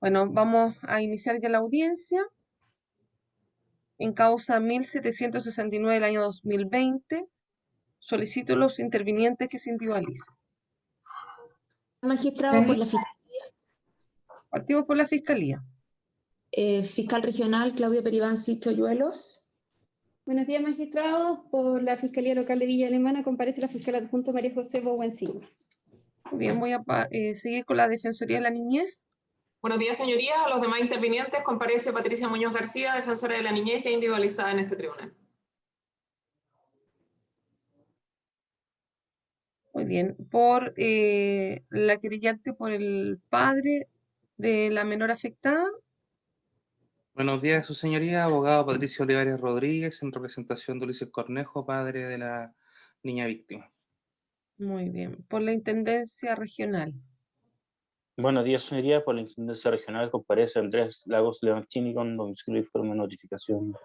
Bueno, vamos a iniciar ya la audiencia. En causa 1769 del año 2020, solicito a los intervinientes que se individualicen. Magistrado por la Partimos por la Fiscalía. Fiscal Regional Claudia Peribansi Choyuelos. Buenos días, magistrados. Por la Fiscalía Local de Villa Alemana comparece la fiscal adjunta María José Bowen Silva. Muy bien, voy a seguir con la Defensoría de la Niñez. Buenos días, señorías. A los demás intervinientes comparece Patricia Muñoz García, defensora de la niñez, ya individualizada en este tribunal. Muy bien, por la querellante por el padre de la menor afectada. Buenos días, su señoría, abogado Patricio Olivares Rodríguez, en representación de Ulises Cornejo, padre de la niña víctima. Muy bien, por la Intendencia Regional. Buenos días, señoría. Por la Intendencia Regional comparece Andrés Lagos Leoncini con domicilio y forma de notificación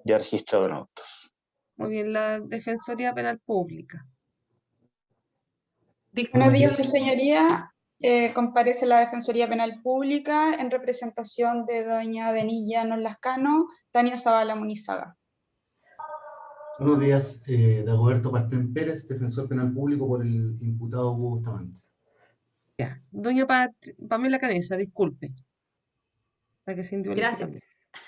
ya registrado en autos. Muy bien, la Defensoría Penal Pública. Buenos días, su señoría. Comparece la Defensoría Penal Pública en representación de doña Denis Llanos Lascano, Tania Zavala Munizaga. Buenos días, Dagoberto Pastén Pérez, defensor penal público por el imputado Hugo Bustamante. Ya, doña Pamela Canesa, disculpe. Para que se individualice también.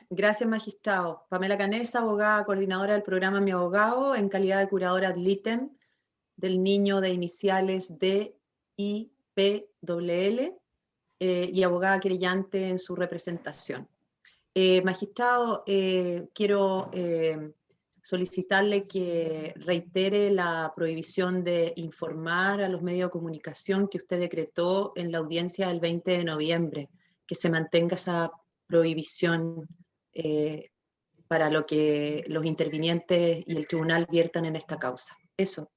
Gracias, magistrado. Pamela Canesa, abogada coordinadora del programa Mi Abogado, en calidad de curadora ad litem del niño de iniciales DIPWL y abogada querellante en su representación. Magistrado, quiero solicitarle que reitere la prohibición de informar a los medios de comunicación que usted decretó en la audiencia del 20 de noviembre, que se mantenga esa prohibición para lo que los intervinientes y el tribunal viertan en esta causa. Eso.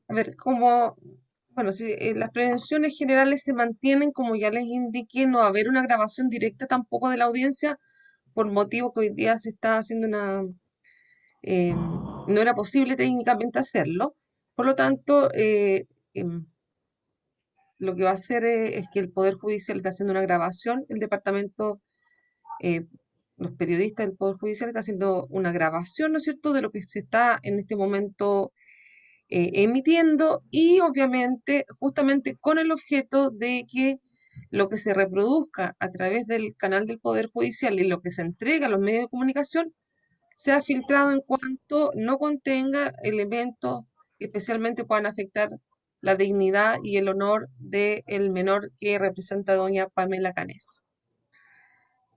A ver, bueno, si las prevenciones generales se mantienen, como ya les indiqué, no va a haber una grabación directa tampoco de la audiencia, por motivo que hoy día se está haciendo no era posible técnicamente hacerlo. Por lo tanto, lo que va a hacer es que el Poder Judicial está haciendo una grabación, el departamento, los periodistas del Poder Judicial están haciendo una grabación, ¿no es cierto?, de lo que se está en este momento emitiendo, y obviamente justamente con el objeto de que lo que se reproduzca a través del canal del Poder Judicial y lo que se entrega a los medios de comunicación sea filtrado en cuanto no contenga elementos que especialmente puedan afectar la dignidad y el honor del menor que representa doña Pamela Canesa.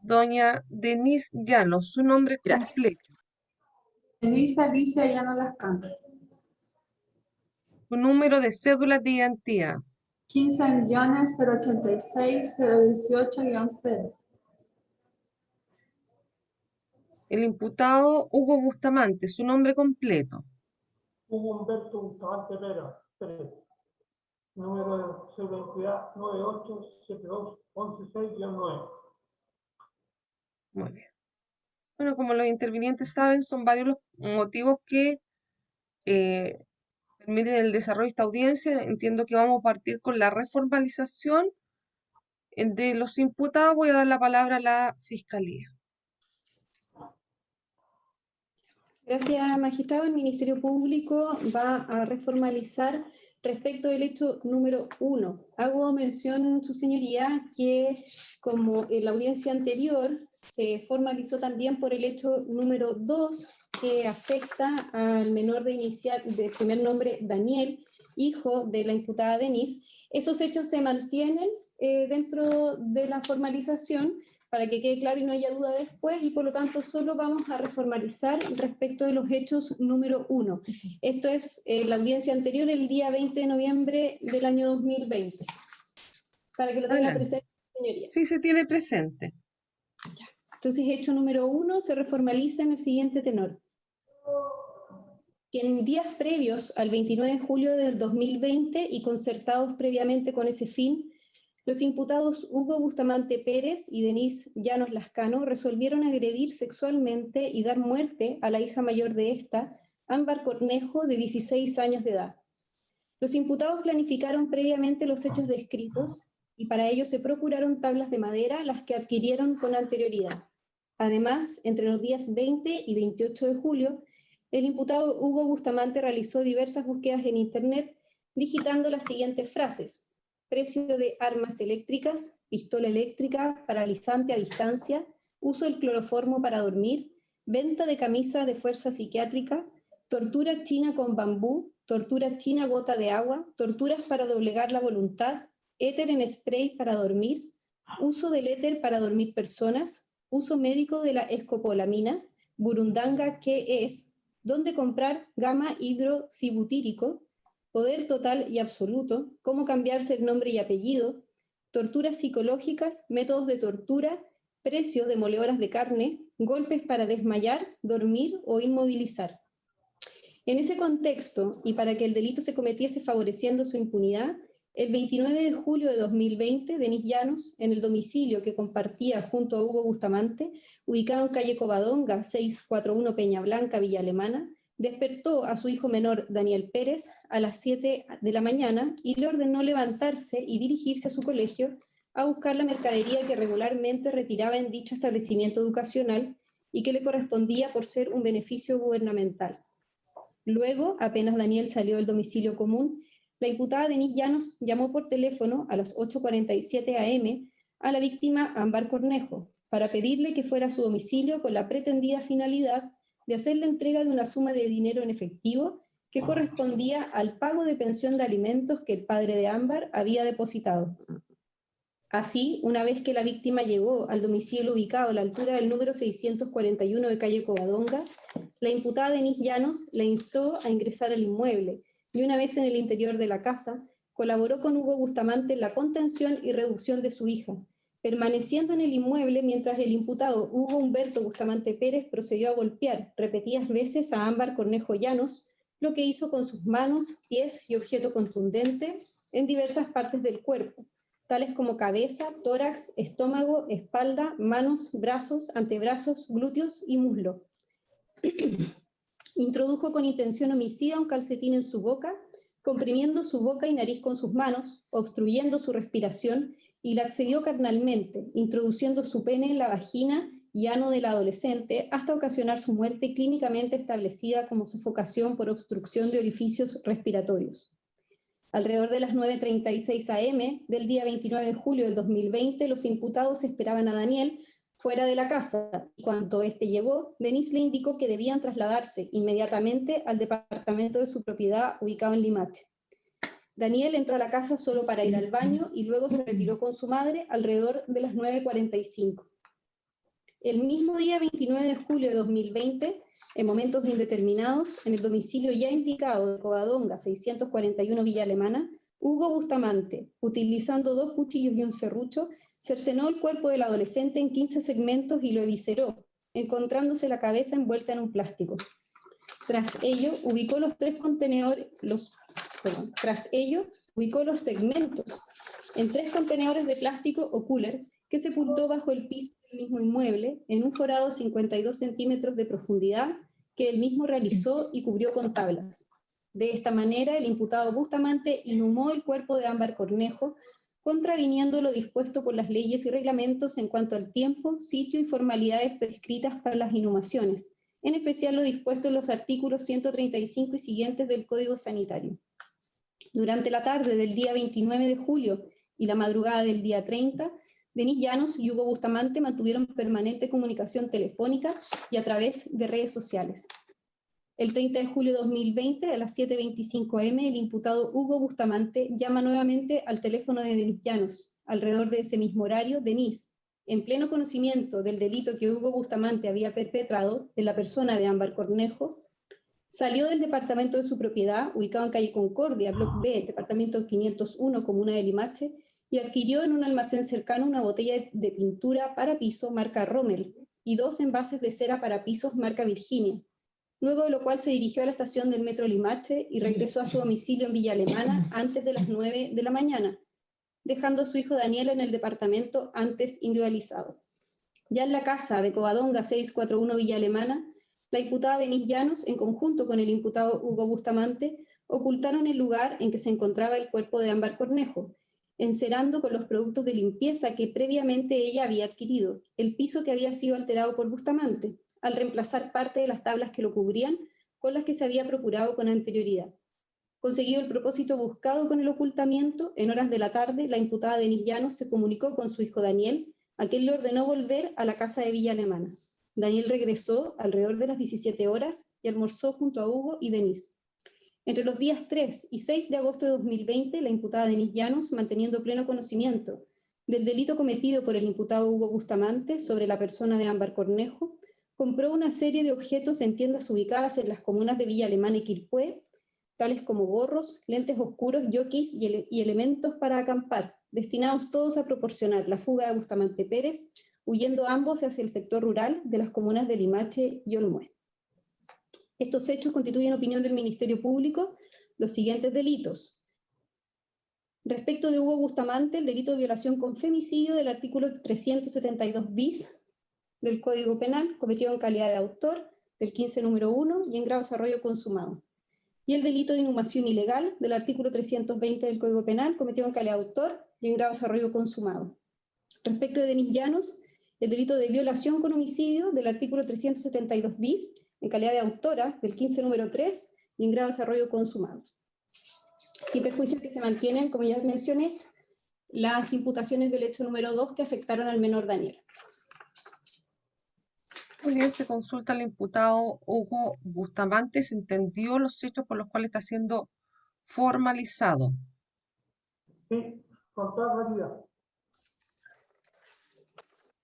Doña Denise Llanos, su nombre completo. Denise Alicia Llanos Lascano. Su número de cédula de identidad. 15.086.018-0. El imputado Hugo Bustamante, su nombre completo. Hugo Humberto Bustamante Pérez. Número de cédula de identidad 987211-6-9. Muy bien. Bueno, como los intervinientes saben, son varios los motivos que permiten el desarrollo de esta audiencia. Entiendo que vamos a partir con la reformalización de los imputados. Voy a dar la palabra a la Fiscalía. Gracias, magistrado. El Ministerio Público va a reformalizar respecto del hecho número 1. Hago mención, su señoría, que como en la audiencia anterior se formalizó también por el hecho número 2, que afecta al menor de primer nombre Daniel, hijo de la imputada Denise. Esos hechos se mantienen dentro de la formalización, para que quede claro y no haya duda después, y por lo tanto solo vamos a reformalizar respecto de los hechos número 1. Esto es la audiencia anterior, el día 20 de noviembre del año 2020. Para que lo tenga presente, señoría. Sí, se tiene presente. Ya. Entonces, hecho número 1 se reformaliza en el siguiente tenor. Que en días previos al 29 de julio del 2020 y concertados previamente con ese fin, los imputados Hugo Bustamante Pérez y Denise Llanos Lascano resolvieron agredir sexualmente y dar muerte a la hija mayor de esta, Ámbar Cornejo, de 16 años de edad. Los imputados planificaron previamente los hechos descritos y para ello se procuraron tablas de madera, las que adquirieron con anterioridad. Además, entre los días 20 y 28 de julio, el imputado Hugo Bustamante realizó diversas búsquedas en Internet, digitando las siguientes frases: precio de armas eléctricas, pistola eléctrica, paralizante a distancia, uso del cloroformo para dormir, venta de camisa de fuerza psiquiátrica, tortura china con bambú, tortura china gota de agua, torturas para doblegar la voluntad, éter en spray para dormir, uso del éter para dormir personas, uso médico de la escopolamina, burundanga, ¿qué es?, dónde comprar gamma hidroxibutírico, poder total y absoluto, cómo cambiarse el nombre y apellido, torturas psicológicas, métodos de tortura, precios de moledoras de carne, golpes para desmayar, dormir o inmovilizar. En ese contexto, y para que el delito se cometiese favoreciendo su impunidad, el 29 de julio de 2020, Denis Llanos, en el domicilio que compartía junto a Hugo Bustamante, ubicado en calle Covadonga, 641 Peña Blanca, Villa Alemana, despertó a su hijo menor, Daniel Pérez, a las 7 de la mañana y le ordenó levantarse y dirigirse a su colegio a buscar la mercadería que regularmente retiraba en dicho establecimiento educacional y que le correspondía por ser un beneficio gubernamental. Luego, apenas Daniel salió del domicilio común, la imputada Denis Llanos llamó por teléfono a las 8:47 am a la víctima Ámbar Cornejo para pedirle que fuera a su domicilio con la pretendida finalidad de hacer la entrega de una suma de dinero en efectivo que correspondía al pago de pensión de alimentos que el padre de Ámbar había depositado. Así, una vez que la víctima llegó al domicilio ubicado a la altura del número 641 de calle Covadonga, la imputada Denis Llanos la instó a ingresar al inmueble y una vez en el interior de la casa, colaboró con Hugo Bustamante en la contención y reducción de su hija, permaneciendo en el inmueble mientras el imputado Hugo Humberto Bustamante Pérez procedió a golpear repetidas veces a Ámbar Cornejo Llanos, lo que hizo con sus manos, pies y objeto contundente en diversas partes del cuerpo, tales como cabeza, tórax, estómago, espalda, manos, brazos, antebrazos, glúteos y muslo. Introdujo con intención homicida un calcetín en su boca, comprimiendo su boca y nariz con sus manos, obstruyendo su respiración, y la accedió carnalmente, introduciendo su pene en la vagina y ano del adolescente hasta ocasionar su muerte clínicamente establecida como sofocación por obstrucción de orificios respiratorios. Alrededor de las 9:36 am del día 29 de julio del 2020, los imputados esperaban a Daniel fuera de la casa, y cuando éste llegó, Denis le indicó que debían trasladarse inmediatamente al departamento de su propiedad ubicado en Limache. Daniel entró a la casa solo para ir al baño y luego se retiró con su madre alrededor de las 9:45. El mismo día 29 de julio de 2020, en momentos indeterminados, en el domicilio ya indicado de Covadonga 641 Villa Alemana, Hugo Bustamante, utilizando 2 cuchillos y un serrucho, cercenó el cuerpo del adolescente en 15 segmentos y lo evisceró, encontrándose la cabeza envuelta en un plástico. Tras ello, ubicó los segmentos en 3 contenedores de plástico o cooler que sepultó bajo el piso del mismo inmueble en un forado de 52 centímetros de profundidad que él mismo realizó y cubrió con tablas. De esta manera, el imputado Bustamante inhumó el cuerpo de Ámbar Cornejo, contraviniendo lo dispuesto por las leyes y reglamentos en cuanto al tiempo, sitio y formalidades prescritas para las inhumaciones, en especial lo dispuesto en los artículos 135 y siguientes del Código Sanitario. Durante la tarde del día 29 de julio y la madrugada del día 30, Denis Llanos y Hugo Bustamante mantuvieron permanente comunicación telefónica y a través de redes sociales. El 30 de julio de 2020, a las 7:25 am, el imputado Hugo Bustamante llama nuevamente al teléfono de Denis Llanos. Alrededor de ese mismo horario, Denis, en pleno conocimiento del delito que Hugo Bustamante había perpetrado en la persona de Ámbar Cornejo, salió del departamento de su propiedad, ubicado en calle Concordia, Bloc B, departamento 501, comuna de Limache, y adquirió en un almacén cercano una botella de pintura para piso marca Rommel y 2 envases de cera para pisos marca Virginia, luego de lo cual se dirigió a la estación del metro Limache y regresó a su domicilio en Villa Alemana antes de las 9 de la mañana, dejando a su hijo Daniel en el departamento antes individualizado. Ya en la casa de Covadonga 641 Villa Alemana, la imputada Denis Llanos, en conjunto con el imputado Hugo Bustamante, ocultaron el lugar en que se encontraba el cuerpo de Ámbar Cornejo encerando con los productos de limpieza que previamente ella había adquirido el piso que había sido alterado por Bustamante, al reemplazar parte de las tablas que lo cubrían con las que se había procurado con anterioridad. Conseguido el propósito buscado con el ocultamiento, en horas de la tarde, la imputada Denise Llanos se comunicó con su hijo Daniel, a quien le ordenó volver a la casa de Villa Alemana. Daniel regresó alrededor de las 17 horas y almorzó junto a Hugo y Denise. Entre los días 3 y 6 de agosto de 2020, la imputada Denise Llanos, manteniendo pleno conocimiento del delito cometido por el imputado Hugo Bustamante sobre la persona de Ámbar Cornejo, compró una serie de objetos en tiendas ubicadas en las comunas de Villa Alemana y Quilpué, tales como gorros, lentes oscuros, jockeys y elementos para acampar, destinados todos a proporcionar la fuga de Bustamante Pérez, huyendo ambos hacia el sector rural de las comunas de Limache y Olmué. Estos hechos constituyen, opinión del Ministerio Público, los siguientes delitos. Respecto de Hugo Bustamante, el delito de violación con femicidio del artículo 372 bis del Código Penal, cometido en calidad de autor, del 15 número 1 y en grado de desarrollo consumado. Y el delito de inhumación ilegal del artículo 320 del Código Penal, cometido en calidad de autor y en grado de desarrollo consumado. Respecto de Denise Llanos, el delito de violación con homicidio del artículo 372 bis, en calidad de autora, del 15 número 3 y en grado de desarrollo consumado. Sin perjuicio que se mantienen, como ya mencioné, las imputaciones del hecho número 2 que afectaron al menor Daniel. Muy bien, se consulta al imputado Hugo Bustamante, se entendió los hechos por los cuales está siendo formalizado. Sí, con toda claridad.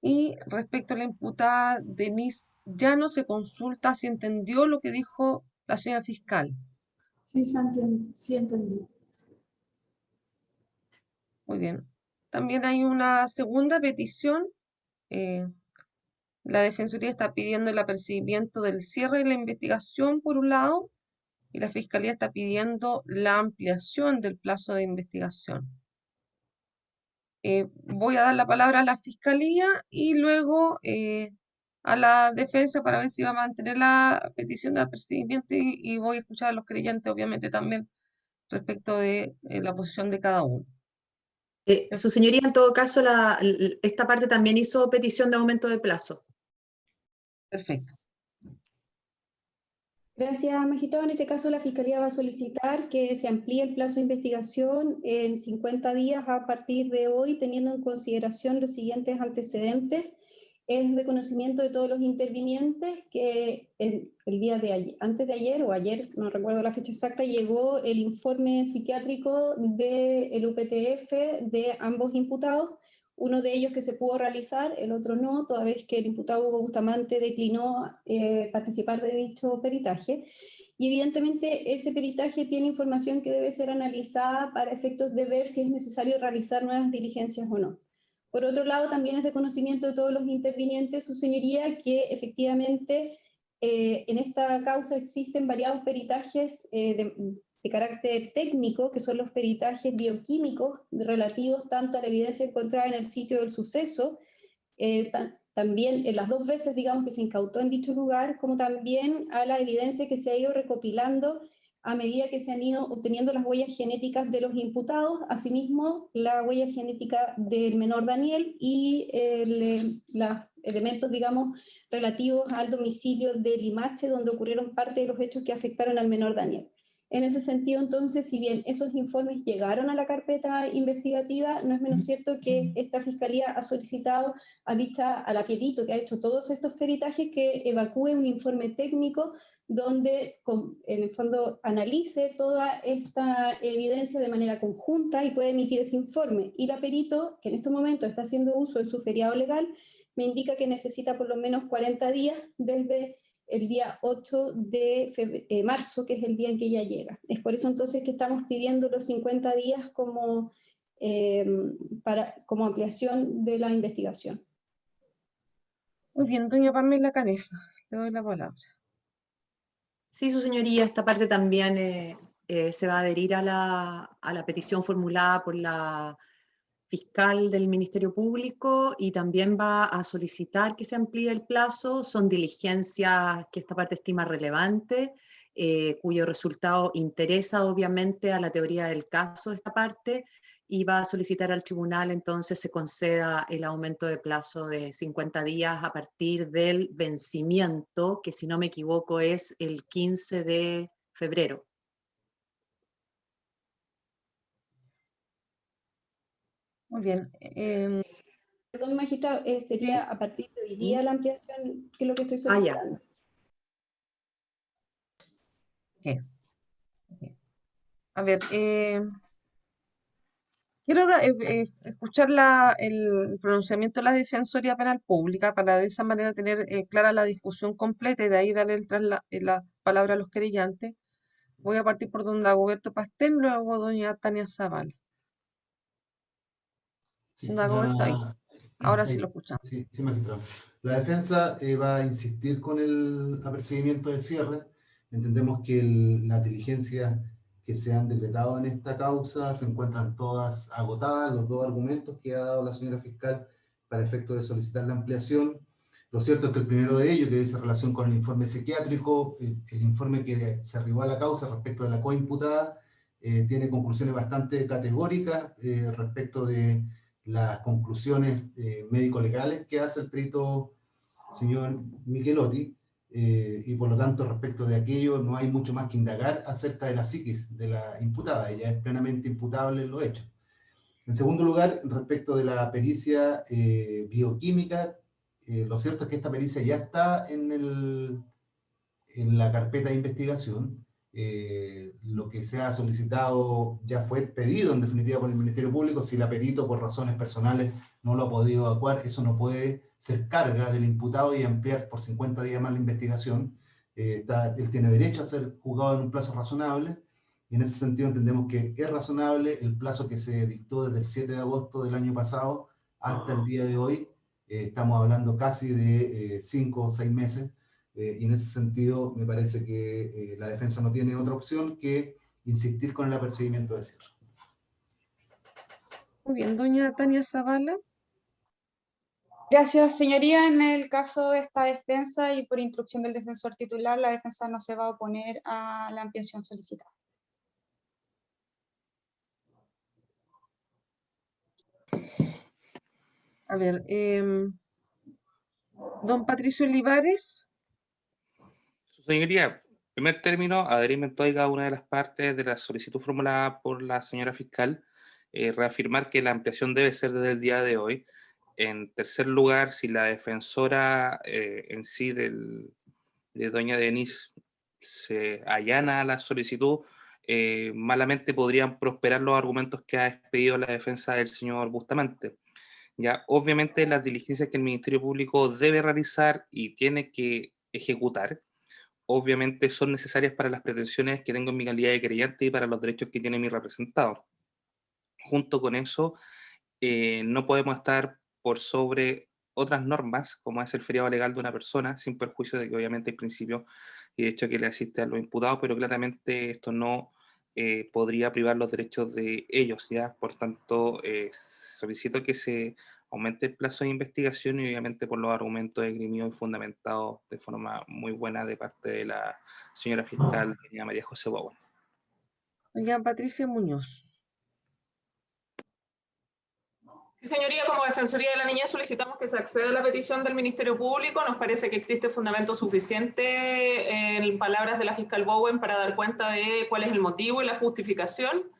Y respecto a la imputada Denise Llanos, se consulta si entendió lo que dijo la señora fiscal. Sí, sí entendí. Muy bien. También hay una segunda petición. La Defensoría está pidiendo el apercibimiento del cierre de la investigación, por un lado, y la Fiscalía está pidiendo la ampliación del plazo de investigación. Voy a dar la palabra a la Fiscalía y luego a la defensa para ver si va a mantener la petición de apercibimiento y voy a escuchar a los creyentes, obviamente, también respecto de la posición de cada uno. Su señoría, en todo caso, esta parte también hizo petición de aumento de plazo. Perfecto. Gracias, magistrado. En este caso, la Fiscalía va a solicitar que se amplíe el plazo de investigación en 50 días a partir de hoy, teniendo en consideración los siguientes antecedentes. Es de conocimiento de todos los intervinientes que el día de ayer, antes de ayer o ayer, no recuerdo la fecha exacta, llegó el informe psiquiátrico del UPTF de ambos imputados, uno de ellos que se pudo realizar, el otro no, toda vez que el imputado Hugo Bustamante declinó participar de dicho peritaje. Y evidentemente ese peritaje tiene información que debe ser analizada para efectos de ver si es necesario realizar nuevas diligencias o no. Por otro lado, también es de conocimiento de todos los intervinientes, su señoría, que efectivamente en esta causa existen variados peritajes de carácter técnico, que son los peritajes bioquímicos relativos tanto a la evidencia encontrada en el sitio del suceso, también en las dos veces, digamos, que se incautó en dicho lugar, como también a la evidencia que se ha ido recopilando a medida que se han ido obteniendo las huellas genéticas de los imputados, asimismo la huella genética del menor Daniel y los elementos, digamos, relativos al domicilio de Limache, donde ocurrieron parte de los hechos que afectaron al menor Daniel. En ese sentido, entonces, si bien esos informes llegaron a la carpeta investigativa, no es menos cierto que esta Fiscalía ha solicitado a la Piedito, que ha hecho todos estos peritajes, que evacúe un informe técnico donde en el fondo analice toda esta evidencia de manera conjunta y puede emitir ese informe. Y la perito, que en estos momentos está haciendo uso de su feriado legal, me indica que necesita por lo menos 40 días desde el día 8 de marzo, que es el día en que ella llega. Es por eso entonces que estamos pidiendo los 50 días como ampliación de la investigación. Muy bien, doña Pamela Canesa, le doy la palabra. Sí, su señoría, esta parte también se va a adherir a la petición formulada por la fiscal del Ministerio Público y también va a solicitar que se amplíe el plazo. Son diligencias que esta parte estima relevante cuyo resultado interesa obviamente a la teoría del caso esta parte, y va a solicitar al tribunal entonces se conceda el aumento de plazo de 50 días a partir del vencimiento, que si no me equivoco es el 15 de febrero. Muy bien. Perdón, magistrado, sería a partir de hoy día la ampliación, que es lo que estoy Ah, ya. solicitando. A ver, quiero escuchar el pronunciamiento de la Defensoría Penal Pública para de esa manera tener clara la discusión completa y de ahí darle la palabra a los querellantes. Voy a partir por don Dagoberto Pastén, luego doña Tania Zavala. Sí, Don Dagoberto, ahí. Ahora sí lo escuchamos. Sí, sí, magistrado. La defensa va a insistir con el apercibimiento de cierre. Entendemos que las diligencias que se han decretado en esta causa se encuentran todas agotadas, los dos argumentos que ha dado la señora fiscal para efecto de solicitar la ampliación. Lo cierto es que el primero de ellos, que dice relación con el informe psiquiátrico, el informe que se arribó a la causa respecto de la coimputada, tiene conclusiones bastante categóricas respecto de las conclusiones médico-legales que hace el perito señor Michelotti, y por lo tanto respecto de aquello no hay mucho más que indagar acerca de la psiquis de la imputada, ella es plenamente imputable en los hechos. En segundo lugar, respecto de la pericia bioquímica, lo cierto es que esta pericia ya está en la carpeta de investigación. Lo que se ha solicitado ya fue pedido en definitiva por el Ministerio Público. Si la perito por razones personales no lo ha podido evacuar, eso no puede ser carga del imputado y ampliar por 50 días más la investigación. Él tiene derecho a ser juzgado en un plazo razonable, y en ese sentido entendemos que es razonable el plazo que se dictó desde el 7 de agosto del año pasado hasta el día de hoy. Estamos hablando casi de 5 o 6 meses. Y en ese sentido me parece que la defensa no tiene otra opción que insistir con el apercibimiento de cierre. Muy bien, doña Tania Zavala. Gracias, señoría. En el caso de esta defensa y por instrucción del defensor titular, la defensa no se va a oponer a la ampliación solicitada. A ver, don Patricio Olivares. Su señoría, en primer término, adherirme en toda y cada una de las partes de la solicitud formulada por la señora fiscal, reafirmar que la ampliación debe ser desde el día de hoy. En tercer lugar, si la defensora en sí de doña Denise se allana a la solicitud, malamente podrían prosperar los argumentos que ha expedido la defensa del señor Bustamante. Ya, obviamente las diligencias que el Ministerio Público debe realizar y tiene que ejecutar, obviamente son necesarias para las pretensiones que tengo en mi calidad de querellante y para los derechos que tiene mi representado. Junto con eso, no podemos estar por sobre otras normas, como es el feriado legal de una persona, sin perjuicio de que obviamente hay principios y de hecho que le asiste a los imputados, pero claramente esto no podría privar los derechos de ellos, ¿ya? Por tanto, solicito que se aumente el plazo de investigación y obviamente por los argumentos esgrimidos y fundamentados de forma muy buena de parte de la señora fiscal, doña María José Bowen. Doña Patricia Muñoz. Sí, señoría, como Defensoría de la Niñez solicitamos que se acceda a la petición del Ministerio Público. Nos parece que existe fundamento suficiente en palabras de la fiscal Bowen para dar cuenta de cuál es el motivo y la justificación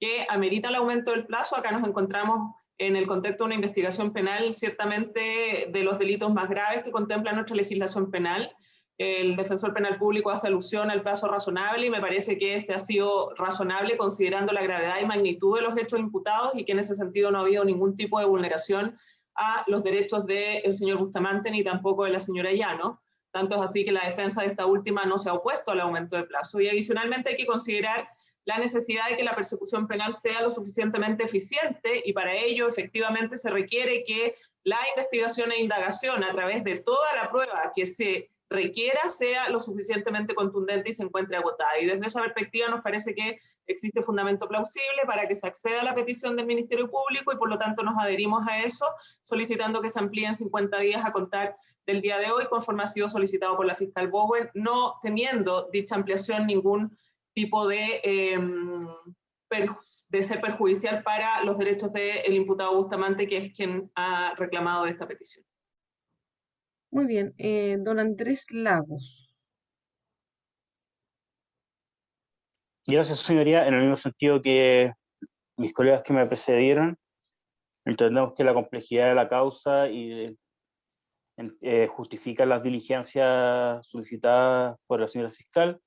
que amerita el aumento del plazo. Acá nos encontramos en el contexto de una investigación penal, ciertamente de los delitos más graves que contempla nuestra legislación penal. El defensor penal público hace alusión al plazo razonable y me parece que este ha sido razonable considerando la gravedad y magnitud de los hechos imputados y que en ese sentido no ha habido ningún tipo de vulneración a los derechos del señor Bustamante ni tampoco de la señora Llano. Tanto es así que la defensa de esta última no se ha opuesto al aumento de plazo. Y adicionalmente hay que considerar la necesidad de que la persecución penal sea lo suficientemente eficiente y para ello efectivamente se requiere que la investigación e indagación a través de toda la prueba que se requiera sea lo suficientemente contundente y se encuentre agotada. Y desde esa perspectiva nos parece que existe fundamento plausible para que se acceda a la petición del Ministerio Público y por lo tanto nos adherimos a eso, solicitando que se amplíen 50 días a contar del día de hoy, conforme ha sido solicitado por la fiscal Bowen, no teniendo dicha ampliación ningún tipo de ser perjudicial para los derechos del imputado Bustamante, que es quien ha reclamado esta petición. Muy bien, don Andrés Lagos. Gracias, señoría. En el mismo sentido que mis colegas que me precedieron, entendemos que la complejidad de la causa y justifica las diligencias solicitadas por la señora fiscal,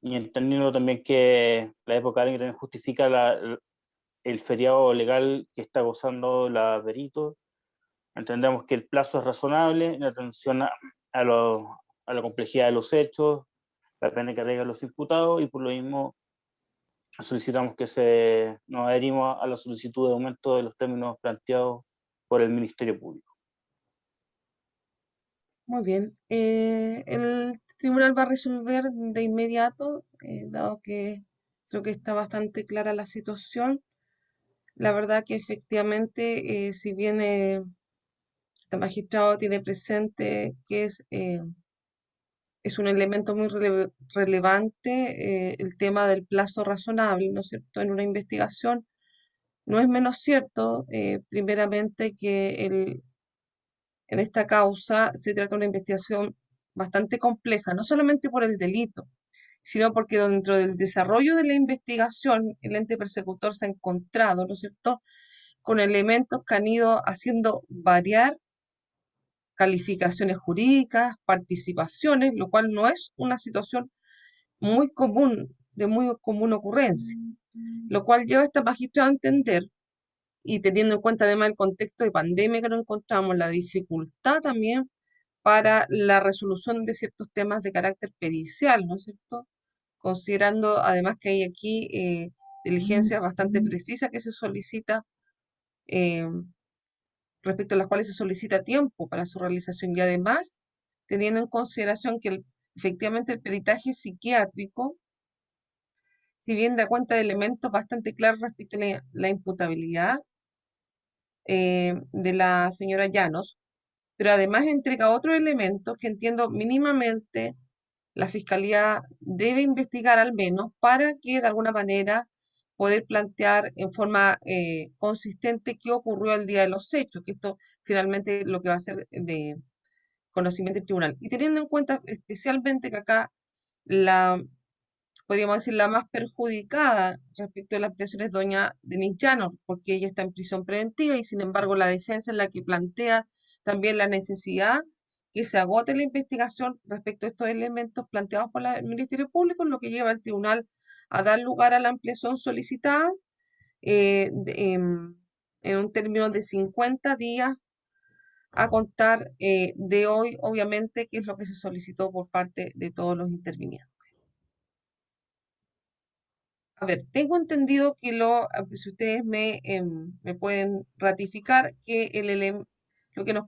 y entendiendo también que la época también justifica el feriado legal que está gozando la Berito. Entendemos que el plazo es razonable en atención a la complejidad de los hechos, la pena que arriesgan los imputados, y por lo mismo solicitamos que nos adherimos a la solicitud de aumento de los términos planteados por el Ministerio Público. Muy bien. El tribunal va a resolver de inmediato, dado que creo que está bastante clara la situación. La verdad que efectivamente, si bien este magistrado tiene presente que es un elemento muy relevante el tema del plazo razonable, ¿no es cierto?, en una investigación, no es menos cierto, primeramente, que en esta causa se trata de una investigación bastante compleja, no solamente por el delito, sino porque dentro del desarrollo de la investigación el ente persecutor se ha encontrado, ¿no es cierto?, con elementos que han ido haciendo variar calificaciones jurídicas, participaciones, lo cual no es una situación muy común, de muy común ocurrencia, lo cual lleva a esta magistrada a entender, y teniendo en cuenta además el contexto de pandemia que nos encontramos, la dificultad también para la resolución de ciertos temas de carácter pericial, ¿no es cierto? Considerando además que hay aquí diligencias bastante precisas que se solicita, respecto a las cuales se solicita tiempo para su realización, y además teniendo en consideración que efectivamente el peritaje psiquiátrico, si bien da cuenta de elementos bastante claros respecto a la imputabilidad de la señora Llanos, pero además entrega otros elementos que entiendo mínimamente la Fiscalía debe investigar al menos para que de alguna manera poder plantear en forma consistente qué ocurrió el día de los hechos, que esto finalmente es lo que va a ser de conocimiento del tribunal. Y teniendo en cuenta especialmente que acá podríamos decir, la más perjudicada respecto a la ampliación es doña Denise Llanos, porque ella está en prisión preventiva y sin embargo la defensa es la que plantea también la necesidad que se agote la investigación respecto a estos elementos planteados por el Ministerio Público, lo que lleva al tribunal a dar lugar a la ampliación solicitada en un término de 50 días a contar de hoy, obviamente, que es lo que se solicitó por parte de todos los intervinientes. A ver, tengo entendido que si ustedes me pueden ratificar que lo que nos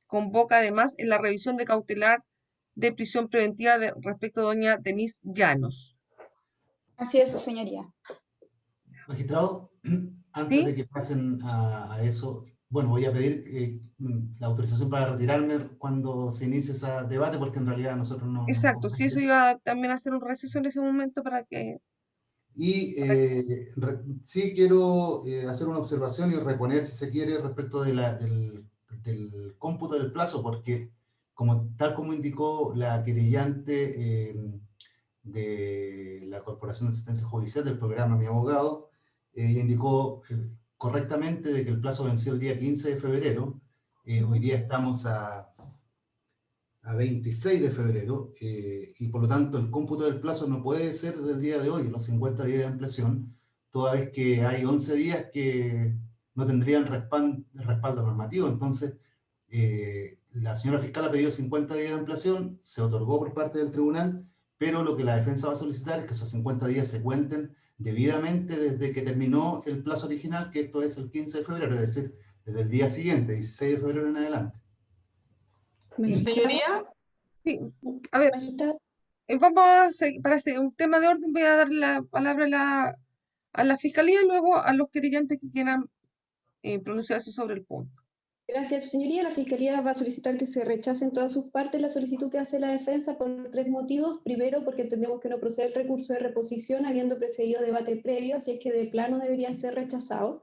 convoca además es la revisión de cautelar de prisión preventiva respecto a doña Denise Llanos. Así es, su señoría. Magistrado, antes ¿Sí? de que pasen a eso, bueno, voy a pedir la autorización para retirarme cuando se inicie ese debate, porque en realidad nosotros no... Exacto, sí, eso iba también a hacer un receso en ese momento para que... Y sí quiero hacer una observación y reponer, si se quiere, respecto de del cómputo del plazo, porque tal como indicó la querellante de la Corporación de Asistencia Judicial del programa Mi Abogado, indicó correctamente de que el plazo venció el día 15 de febrero, hoy día estamos a 26 de febrero, y por lo tanto el cómputo del plazo no puede ser desde el día de hoy, los 50 días de ampliación, toda vez que hay 11 días que no tendrían respaldo normativo. Entonces, la señora fiscal ha pedido 50 días de ampliación, se otorgó por parte del tribunal, pero lo que la defensa va a solicitar es que esos 50 días se cuenten debidamente desde que terminó el plazo original, que esto es el 15 de febrero, es decir, desde el día siguiente, 16 de febrero en adelante. Magistrado. Señoría, Sí, a ver, Magistrado. vamos a seguir, para hacer un tema de orden, voy a dar la palabra a la fiscalía y luego a los querellantes que quieran pronunciarse sobre el punto. Gracias, su señoría. La Fiscalía va a solicitar que se rechace en todas sus partes la solicitud que hace la defensa por 3 motivos. Primero, porque entendemos que no procede el recurso de reposición habiendo precedido debate previo, así es que de plano debería ser rechazado.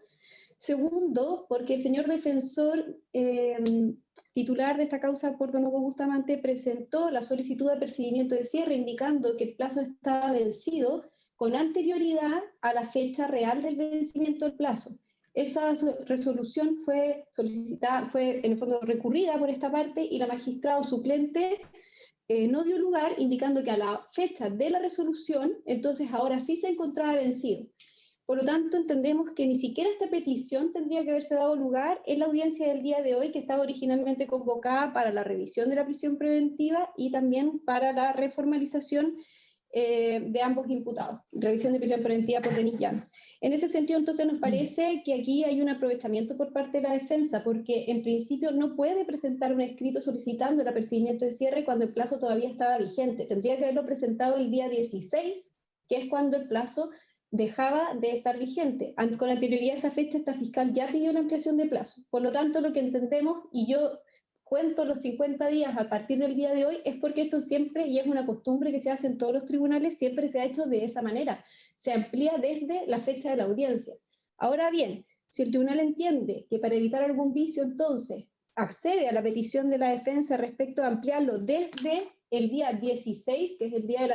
Segundo, porque el señor defensor titular de esta causa, por don Hugo Bustamante, presentó la solicitud de apercibimiento de cierre indicando que el plazo estaba vencido con anterioridad a la fecha real del vencimiento del plazo. Esa resolución fue solicitada, fue en el fondo recurrida por esta parte y la magistrado suplente no dio lugar, indicando que a la fecha de la resolución, entonces ahora sí se encontraba vencido. Por lo tanto, entendemos que ni siquiera esta petición tendría que haberse dado lugar en la audiencia del día de hoy, que estaba originalmente convocada para la revisión de la prisión preventiva y también para la reformalización de ambos imputados, revisión de prisión preventiva por Denis Llanos. En ese sentido, entonces, nos parece que aquí hay un aprovechamiento por parte de la defensa, porque en principio no puede presentar un escrito solicitando el apercibimiento de cierre cuando el plazo todavía estaba vigente. Tendría que haberlo presentado el día 16, que es cuando el plazo dejaba de estar vigente. Con anterioridad a esa fecha, esta fiscal ya pidió la ampliación de plazo. Por lo tanto, lo que entendemos, y yo cuento los 50 días a partir del día de hoy, es porque esto siempre, y es una costumbre que se hace en todos los tribunales, siempre se ha hecho de esa manera. Se amplía desde la fecha de la audiencia. Ahora bien, si el tribunal entiende que para evitar algún vicio, entonces, accede a la petición de la defensa respecto a ampliarlo desde el día 16, que es el día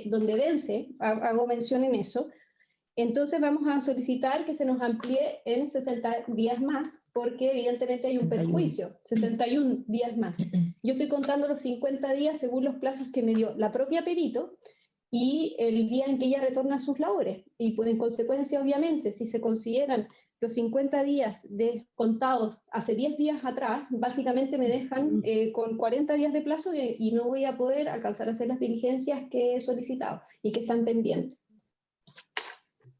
donde vence, hago mención en eso, entonces vamos a solicitar que se nos amplíe en 60 días más, porque evidentemente hay un 61. perjuicio, 61 días más. Yo estoy contando los 50 días según los plazos que me dio la propia perito y el día en que ella retorna a sus labores. Y pues en consecuencia, obviamente, si se consideran los 50 días contados hace 10 días atrás, básicamente me dejan con 40 días de plazo y no voy a poder alcanzar a hacer las diligencias que he solicitado y que están pendientes.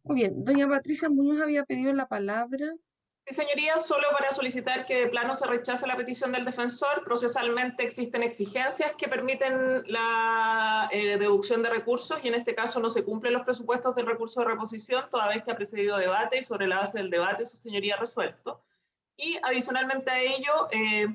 Muy bien, doña Patricia Muñoz había pedido la palabra. sí, señoría, solo para solicitar que de plano se rechace la petición del defensor. Procesalmente existen exigencias que permiten la deducción de recursos y en este caso no se cumplen los presupuestos del recurso de reposición toda vez que ha precedido debate y sobre la base del debate su señoría ha resuelto. Y adicionalmente a ello,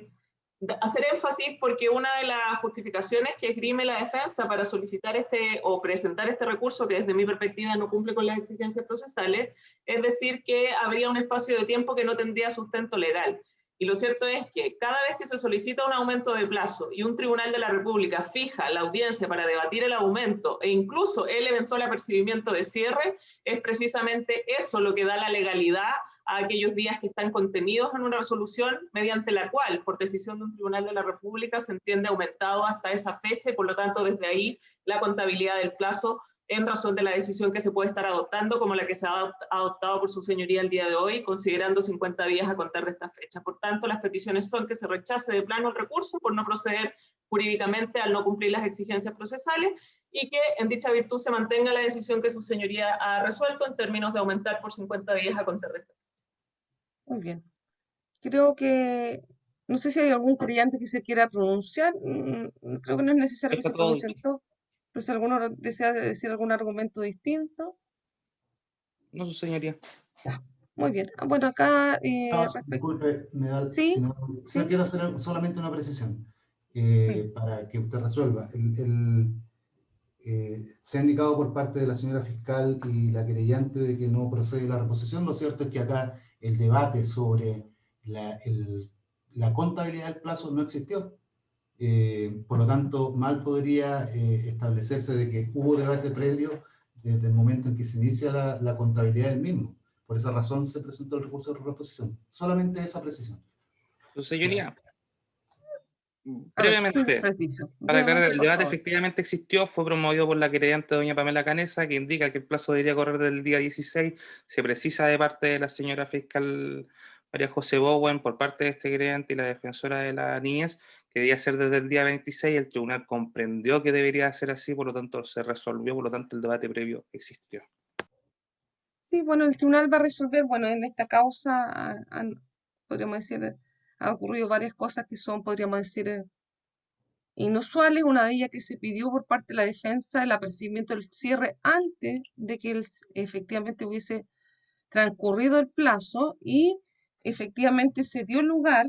hacer énfasis porque una de las justificaciones que esgrime la defensa para solicitar o presentar este recurso, que desde mi perspectiva no cumple con las exigencias procesales, es decir que habría un espacio de tiempo que no tendría sustento legal. Y lo cierto es que cada vez que se solicita un aumento de plazo y un tribunal de la República fija la audiencia para debatir el aumento e incluso el eventual apercibimiento de cierre, es precisamente eso lo que da la legalidad a aquellos días que están contenidos en una resolución mediante la cual, por decisión de un tribunal de la República, se entiende aumentado hasta esa fecha y por lo tanto desde ahí la contabilidad del plazo en razón de la decisión que se puede estar adoptando, como la que se ha adoptado por su señoría el día de hoy, considerando 50 días a contar de esta fecha. Por tanto, las peticiones son que se rechace de plano el recurso por no proceder jurídicamente al no cumplir las exigencias procesales y que en dicha virtud se mantenga la decisión que su señoría ha resuelto en términos de aumentar por 50 días a contar de esta fecha. Muy bien. Creo que, no sé si hay algún querellante que se quiera pronunciar. Creo que no es necesario que Está se todo pronuncien dicho. todos. Pero si alguno desea decir algún argumento distinto. No, su señoría. Muy bien. Bueno, acá Disculpe, Sí, solo sí, quiero hacer solamente una precisión sí. para que usted resuelva. Se ha indicado por parte de la señora fiscal y la querellante de que no procede la reposición. Lo cierto es que acá el debate sobre la contabilidad del plazo no existió. Por lo tanto, mal podría establecerse de que hubo debate previo desde el momento en que se inicia la contabilidad del mismo. Por esa razón se presentó el recurso de reposición. Solamente esa precisión. Su señoría. A ver, sí, Brevemente, preciso. para aclarar, Brevemente, el por debate favor. efectivamente existió, fue promovido por la querellante doña Pamela Canesa, que indica que el plazo debería correr del día 16. Se precisa de parte de la señora fiscal María José Bowen, por parte de este querellante y la defensora de la niñez, que debía ser desde el día 26. El tribunal comprendió que debería ser así, por lo tanto se resolvió, por lo tanto el debate previo existió. Sí, bueno, el tribunal va a resolver, bueno, en esta causa podríamos decir, han ocurrido varias cosas que son, podríamos decir, inusuales. Una de ellas que se pidió por parte de la defensa el apercibimiento del cierre antes de que efectivamente hubiese transcurrido el plazo y efectivamente se dio lugar,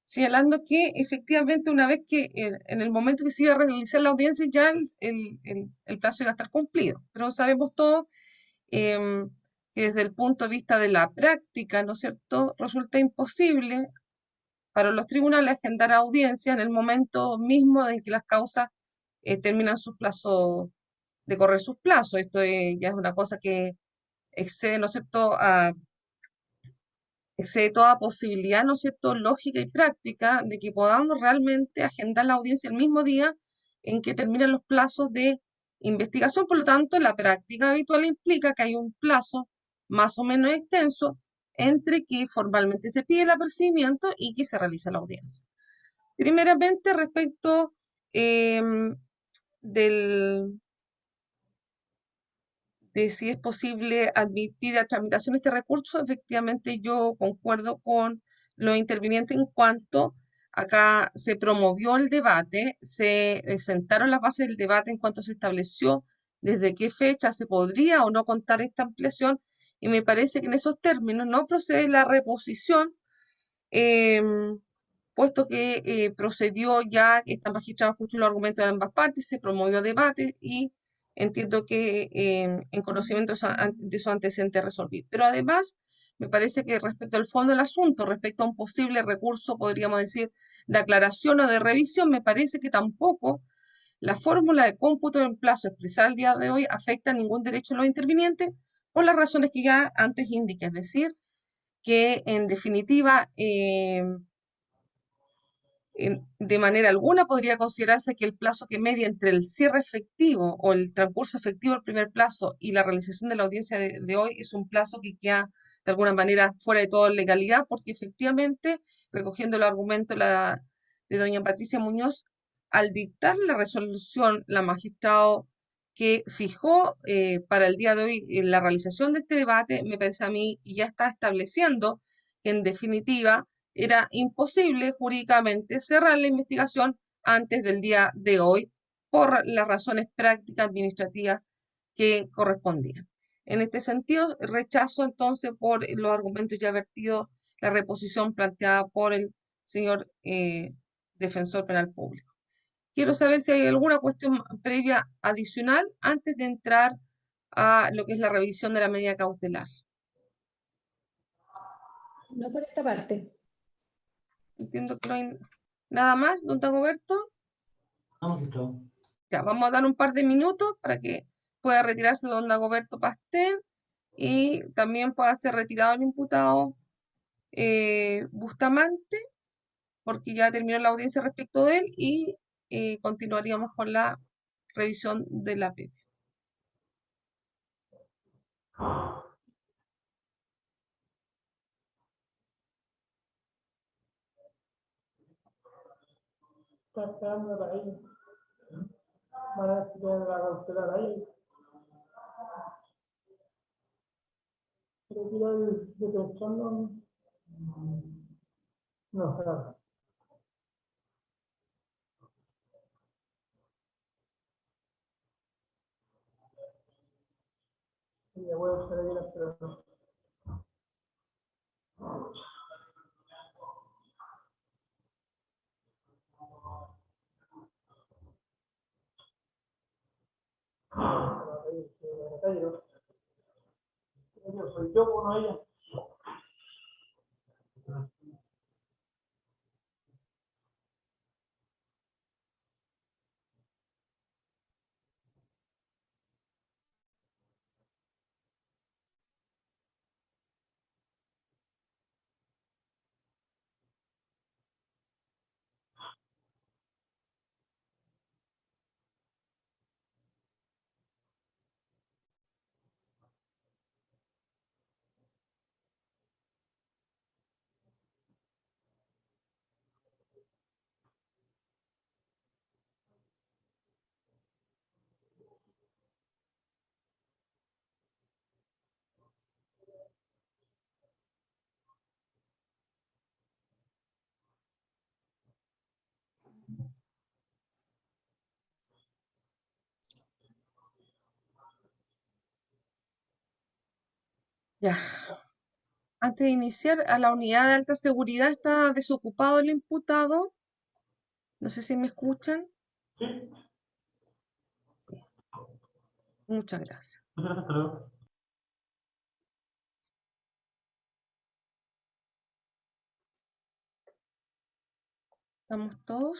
señalando que efectivamente una vez que en el momento que se iba a realizar la audiencia ya el plazo iba a estar cumplido. Pero sabemos todos que desde el punto de vista de la práctica, ¿no es cierto?, resulta imposible para los tribunales agendar audiencia en el momento mismo en que las causas terminan sus plazos, de correr sus plazos. Esto ya es una cosa que excede, ¿no es cierto?, excede toda posibilidad, ¿no es cierto?, lógica y práctica de que podamos realmente agendar la audiencia el mismo día en que terminan los plazos de investigación. Por lo tanto, la práctica habitual implica que hay un plazo más o menos extenso entre que formalmente se pide el apercibimiento y que se realiza la audiencia. Primeramente, respecto del, de si es posible admitir a tramitación este recurso, efectivamente yo concuerdo con los intervinientes en cuanto acá se promovió el debate, se sentaron las bases del debate en cuanto se estableció desde qué fecha se podría o no contar esta ampliación, y me parece que en esos términos no procede la reposición, puesto que procedió ya, esta magistrada escuchó los argumentos de ambas partes, se promovió debate y entiendo que en conocimiento de esos antecedentes resolví. Pero además, me parece que respecto al fondo del asunto, respecto a un posible recurso, podríamos decir, de aclaración o de revisión, me parece que tampoco la fórmula de cómputo del plazo expresada el día de hoy afecta a ningún derecho de los intervinientes por las razones que ya antes indiqué, es decir, que en definitiva de manera alguna podría considerarse que el plazo que media entre el cierre efectivo o el transcurso efectivo del primer plazo y la realización de la audiencia de hoy es un plazo que queda de alguna manera fuera de toda legalidad, porque efectivamente, recogiendo el argumento de doña Patricia Muñoz, al dictar la resolución, la magistrado que fijó para el día de hoy la realización de este debate, me parece a mí que ya está estableciendo que en definitiva era imposible jurídicamente cerrar la investigación antes del día de hoy por las razones prácticas administrativas que correspondían. En este sentido, rechazo entonces por los argumentos ya vertidos la reposición planteada por el señor defensor penal público. Quiero saber si hay alguna cuestión previa adicional antes de entrar a lo que es la revisión de la medida cautelar. No por esta parte. Entiendo que no hay nada más, don Dagoberto. Vamos, magistrado. Ya, vamos a dar un par de minutos para que pueda retirarse don Dagoberto Pastel y también pueda ser retirado el imputado Bustamante, porque ya terminó la audiencia respecto de él y continuaríamos con la revisión de la PP. Está esperando ahí. Van a ver si tienen la cautelar ahí. Retira el detención, no, claro. Ya voy a usar ahí la pero soy yo, uno de ellos. Ya. Antes de iniciar, a la unidad de alta seguridad está desocupado el imputado. No sé si me escuchan. Sí. Muchas gracias. Gracias, hasta luego. ¿Estamos todos?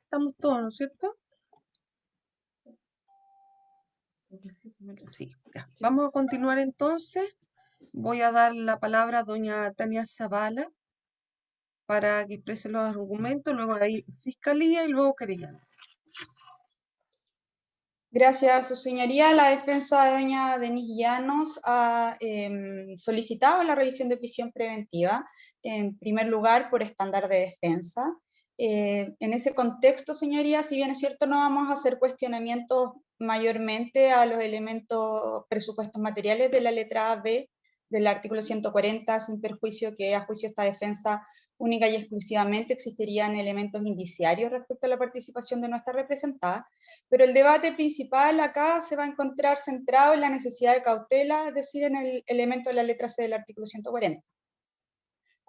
Estamos todos, ¿no es cierto? Sí, ya. Vamos a continuar entonces. Voy a dar la palabra a doña Tania Zavala para que exprese los argumentos, luego de ahí fiscalía y luego querellante. Gracias, su señoría. La defensa de doña Denise Llanos ha solicitado la revisión de prisión preventiva, en primer lugar por estándar de defensa. En ese contexto, señoría, si bien es cierto, no vamos a hacer cuestionamientos mayormente a los elementos presupuestos materiales de la letra B del artículo 140, sin perjuicio que a juicio de esta defensa única y exclusivamente existirían elementos indiciarios respecto a la participación de nuestra representada, pero el debate principal acá se va a encontrar centrado en la necesidad de cautela, es decir, en el elemento de la letra C del artículo 140.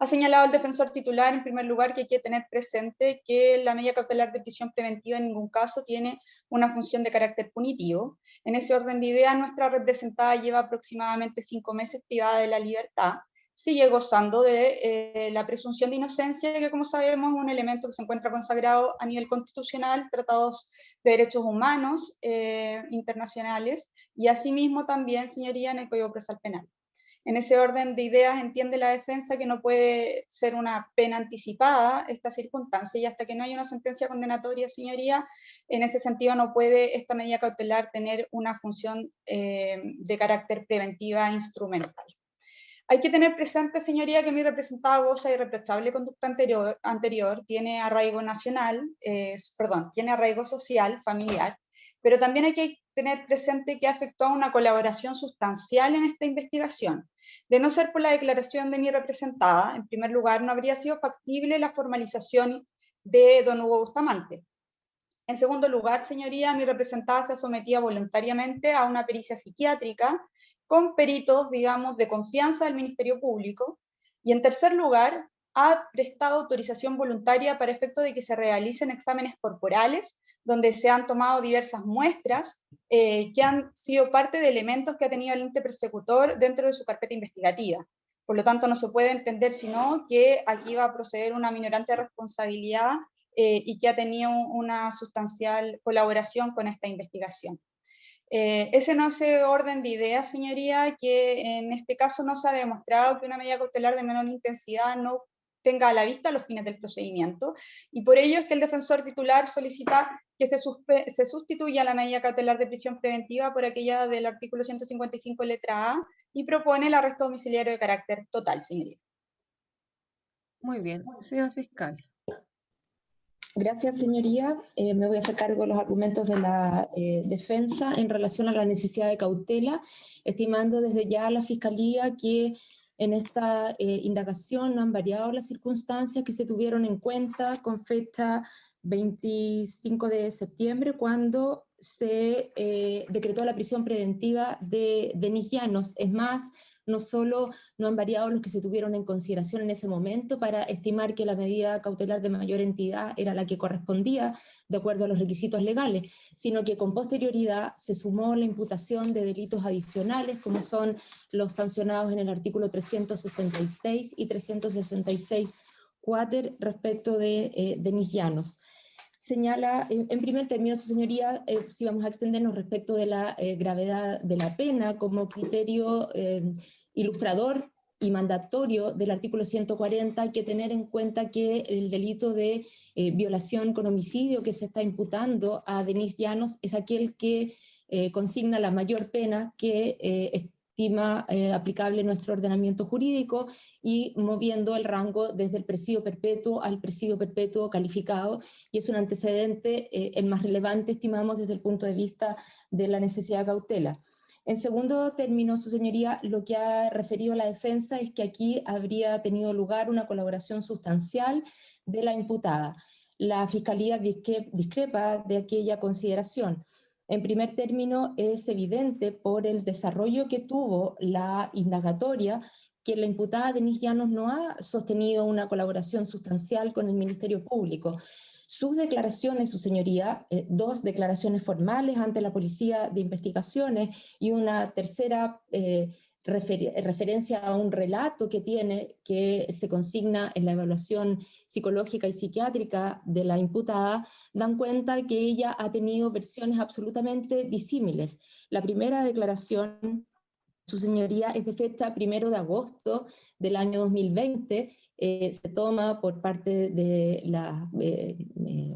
Ha señalado el defensor titular, en primer lugar, que hay que tener presente que la medida cautelar de prisión preventiva en ningún caso tiene una función de carácter punitivo. En ese orden de ideas, nuestra representada lleva aproximadamente 5 meses privada de la libertad, sigue gozando de la presunción de inocencia, que como sabemos es un elemento que se encuentra consagrado a nivel constitucional, tratados de derechos humanos internacionales, y asimismo también, señoría, en el Código Procesal Penal. En ese orden de ideas entiende la defensa que no puede ser una pena anticipada esta circunstancia, y hasta que no haya una sentencia condenatoria, señoría, en ese sentido no puede esta medida cautelar tener una función de carácter preventiva instrumental. Hay que tener presente, señoría, que mi representada goza de irreprochable conducta anterior, tiene arraigo nacional, tiene arraigo social, familiar, pero también hay que tener presente que ha efectuado una colaboración sustancial en esta investigación. De no ser por la declaración de mi representada, en primer lugar, no habría sido factible la formalización de don Hugo Bustamante. En segundo lugar, señoría, mi representada se sometía voluntariamente a una pericia psiquiátrica con peritos, digamos, de confianza del Ministerio Público. Y en tercer lugar, ha prestado autorización voluntaria para efecto de que se realicen exámenes corporales, donde se han tomado diversas muestras que han sido parte de elementos que ha tenido el ente persecutor dentro de su carpeta investigativa. Por lo tanto, no se puede entender sino que aquí va a proceder una minorante responsabilidad y que ha tenido una sustancial colaboración con esta investigación. Ese no es el orden de ideas, señoría, que en este caso no se ha demostrado que una medida cautelar de menor intensidad no tenga a la vista los fines del procedimiento, y por ello es que el defensor titular solicita que se sustituya la medida cautelar de prisión preventiva por aquella del artículo 155 letra A y propone el arresto domiciliario de carácter total, señoría. Muy bien, señora fiscal. Gracias, señoría. Me voy a hacer cargo de los argumentos de la defensa en relación a la necesidad de cautela, estimando desde ya a la Fiscalía que en esta indagación no han variado las circunstancias que se tuvieron en cuenta con fecha 25 de septiembre, cuando se decretó la prisión preventiva de Denise Llanos. Es más, no solo no han variado los que se tuvieron en consideración en ese momento para estimar que la medida cautelar de mayor entidad era la que correspondía de acuerdo a los requisitos legales, sino que con posterioridad se sumó la imputación de delitos adicionales, como son los sancionados en el artículo 366 y 366 cuater respecto de Denise Llanos. Señala, en primer término, su señoría, si vamos a extendernos respecto de la gravedad de la pena como criterio ilustrador y mandatorio del artículo 140, hay que tener en cuenta que el delito de violación con homicidio que se está imputando a Denise Llanos es aquel que consigna la mayor pena que estima aplicable nuestro ordenamiento jurídico, y moviendo el rango desde el presidio perpetuo al presidio perpetuo calificado, y es un antecedente el más relevante, estimamos, desde el punto de vista de la necesidad de cautela. En segundo término, su señoría, lo que ha referido la defensa es que aquí habría tenido lugar una colaboración sustancial de la imputada. La Fiscalía discrepa de aquella consideración. En primer término, es evidente por el desarrollo que tuvo la indagatoria que la imputada Denise Llanos no ha sostenido una colaboración sustancial con el Ministerio Público. Sus declaraciones, su señoría, dos declaraciones formales ante la Policía de Investigaciones y una tercera referencia a un relato que tiene, que se consigna en la evaluación psicológica y psiquiátrica de la imputada, dan cuenta que ella ha tenido versiones absolutamente disímiles. La primera declaración, su señoría, es de fecha 1 de agosto del año 2020, se toma por parte de la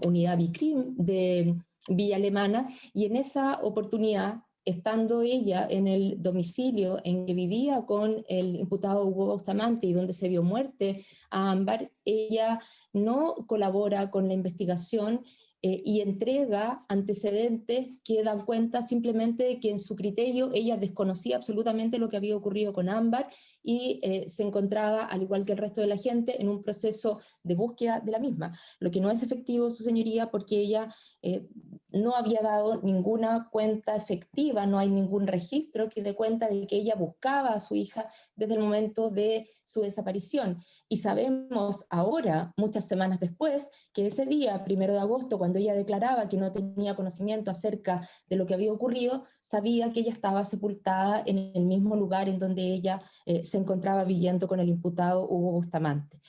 unidad BICRIM de Villa Alemana, y en esa oportunidad, estando ella en el domicilio en que vivía con el imputado Hugo Bustamante y donde se dio muerte a Ámbar, ella no colabora con la investigación y entrega antecedentes que dan cuenta simplemente de que en su criterio ella desconocía absolutamente lo que había ocurrido con Ámbar y se encontraba, al igual que el resto de la gente, en un proceso de búsqueda de la misma, lo que no es efectivo, su señoría, porque ella no había dado ninguna cuenta efectiva, no hay ningún registro que dé cuenta de que ella buscaba a su hija desde el momento de su desaparición. Y sabemos ahora, muchas semanas después, que ese día, 1 de agosto, cuando ella declaraba que no tenía conocimiento acerca de lo que había ocurrido, sabía que ella estaba sepultada en el mismo lugar en donde ella se encontraba viviendo con el imputado Hugo Bustamante.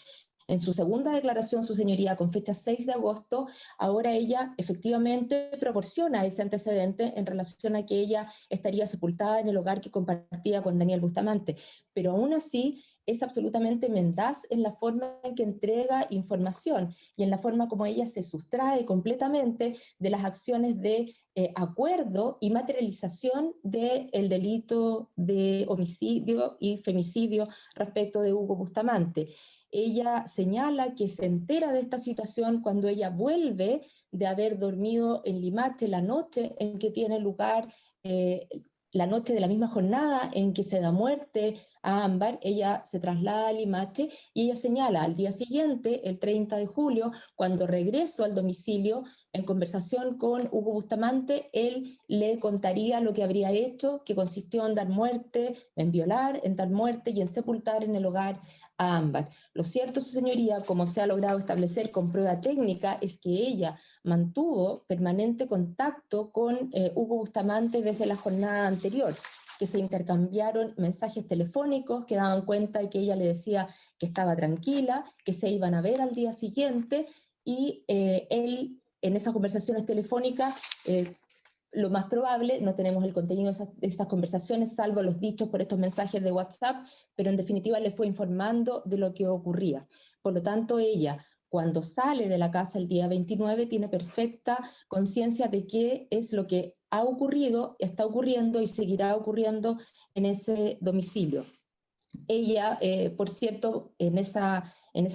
En su segunda declaración, su señoría, con fecha 6 de agosto, ahora ella efectivamente proporciona ese antecedente en relación a que ella estaría sepultada en el hogar que compartía con Daniel Bustamante, pero aún así es absolutamente mendaz en la forma en que entrega información y en la forma como ella se sustrae completamente de las acciones de acuerdo y materialización del delito de homicidio y femicidio respecto de Hugo Bustamante. Ella señala que se entera de esta situación cuando ella vuelve de haber dormido en Limache la noche en que tiene lugar, la noche de la misma jornada en que se da muerte a Ámbar. Ella se traslada a Limache y ella señala al día siguiente, el 30 de julio, cuando regreso al domicilio, en conversación con Hugo Bustamante, él le contaría lo que habría hecho, que consistió en dar muerte, en violar, en dar muerte y en sepultar en el hogar a Ámbar. Lo cierto, su señoría, como se ha logrado establecer con prueba técnica, es que ella mantuvo permanente contacto con Hugo Bustamante desde la jornada anterior, que se intercambiaron mensajes telefónicos que daban cuenta de que ella le decía que estaba tranquila, que se iban a ver al día siguiente, y él en esas conversaciones telefónicas, lo más probable, no tenemos el contenido de esas conversaciones, salvo los dichos por estos mensajes de WhatsApp, pero en definitiva le fue informando de lo que ocurría. Por lo tanto, ella, cuando sale de la casa el día 29, tiene perfecta conciencia de qué es lo que ha ocurrido, está ocurriendo y seguirá ocurriendo en ese domicilio. Ella, por cierto, en esa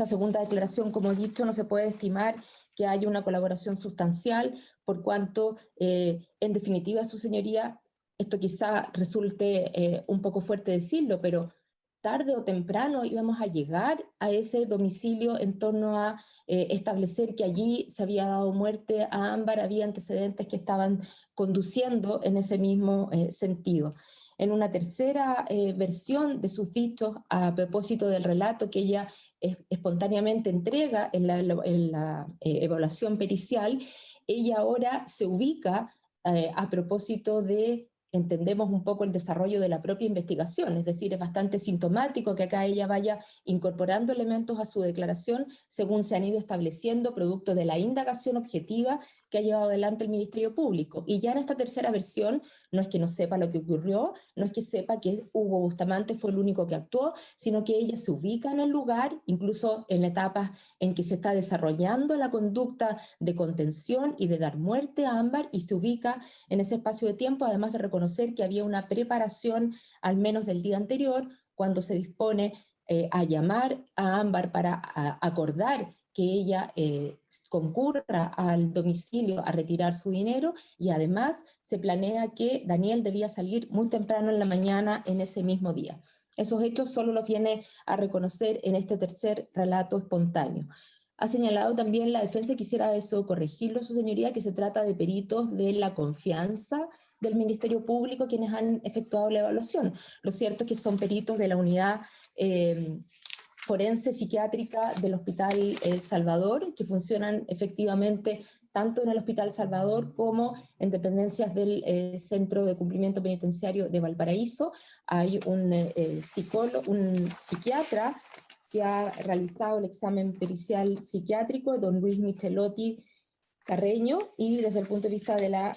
segunda declaración, como he dicho, no se puede estimar que haya una colaboración sustancial, por cuanto, en definitiva, su señoría, esto quizá resulte un poco fuerte decirlo, pero tarde o temprano íbamos a llegar a ese domicilio en torno a establecer que allí se había dado muerte a Ámbar, había antecedentes que estaban conduciendo en ese mismo sentido. En una tercera versión de sus dichos, a propósito del relato que ella espontáneamente entrega en la evaluación pericial, ella ahora se ubica a propósito de, entendemos un poco el desarrollo de la propia investigación, es decir, es bastante sintomático que acá ella vaya incorporando elementos a su declaración según se han ido estableciendo producto de la indagación objetiva que ha llevado adelante el Ministerio Público. Y ya en esta tercera versión, no es que no sepa lo que ocurrió, no es que sepa que Hugo Bustamante fue el único que actuó, sino que ella se ubica en el lugar, incluso en etapas en que se está desarrollando la conducta de contención y de dar muerte a Ámbar, y se ubica en ese espacio de tiempo, además de reconocer que había una preparación, al menos del día anterior, cuando se dispone a llamar a Ámbar para acordar que ella concurra al domicilio a retirar su dinero, y además se planea que Daniel debía salir muy temprano en la mañana en ese mismo día. Esos hechos solo los viene a reconocer en este tercer relato espontáneo. Ha señalado también la defensa, quisiera eso corregirlo, su señoría, que se trata de peritos de la confianza del Ministerio Público quienes han efectuado la evaluación. Lo cierto es que son peritos de la unidad forense psiquiátrica del Hospital Salvador, que funcionan efectivamente tanto en el Hospital Salvador como en dependencias del Centro de Cumplimiento Penitenciario de Valparaíso. Hay un psicólogo, un psiquiatra que ha realizado el examen pericial psiquiátrico, don Luis Michelotti Carreño, y desde el punto de vista de la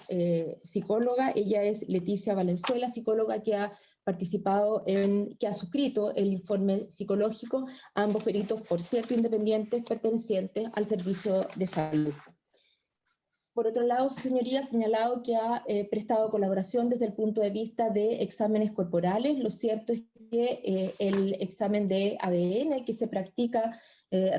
psicóloga, ella es Leticia Valenzuela, psicóloga que ha participado que ha suscrito el informe psicológico, ambos peritos, por cierto, independientes, pertenecientes al Servicio de Salud. Por otro lado, su señoría ha señalado que ha prestado colaboración desde el punto de vista de exámenes corporales. Lo cierto es que el examen de ADN que se practica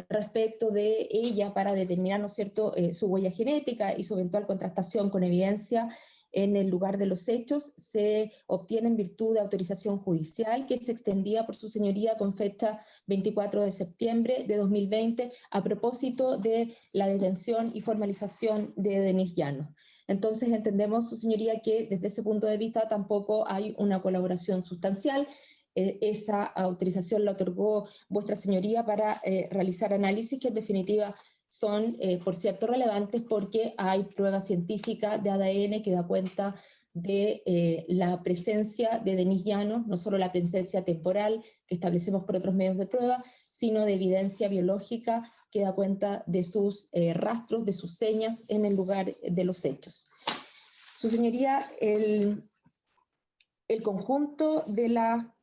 respecto de ella para determinar, ¿no es cierto?, su huella genética y su eventual contrastación con evidencia en el lugar de los hechos, se obtiene en virtud de autorización judicial que se extendía por su señoría con fecha 24 de septiembre de 2020 a propósito de la detención y formalización de Denis Llanos. Entonces entendemos, su señoría, que desde ese punto de vista tampoco hay una colaboración sustancial. Esa autorización la otorgó vuestra señoría para realizar análisis que en definitiva son, por cierto, relevantes porque hay prueba científica de ADN que da cuenta de la presencia de Denis Llanos, no solo la presencia temporal que establecemos por otros medios de prueba, sino de evidencia biológica que da cuenta de sus rastros, de sus señas en el lugar de los hechos. Su señoría, el conjunto de la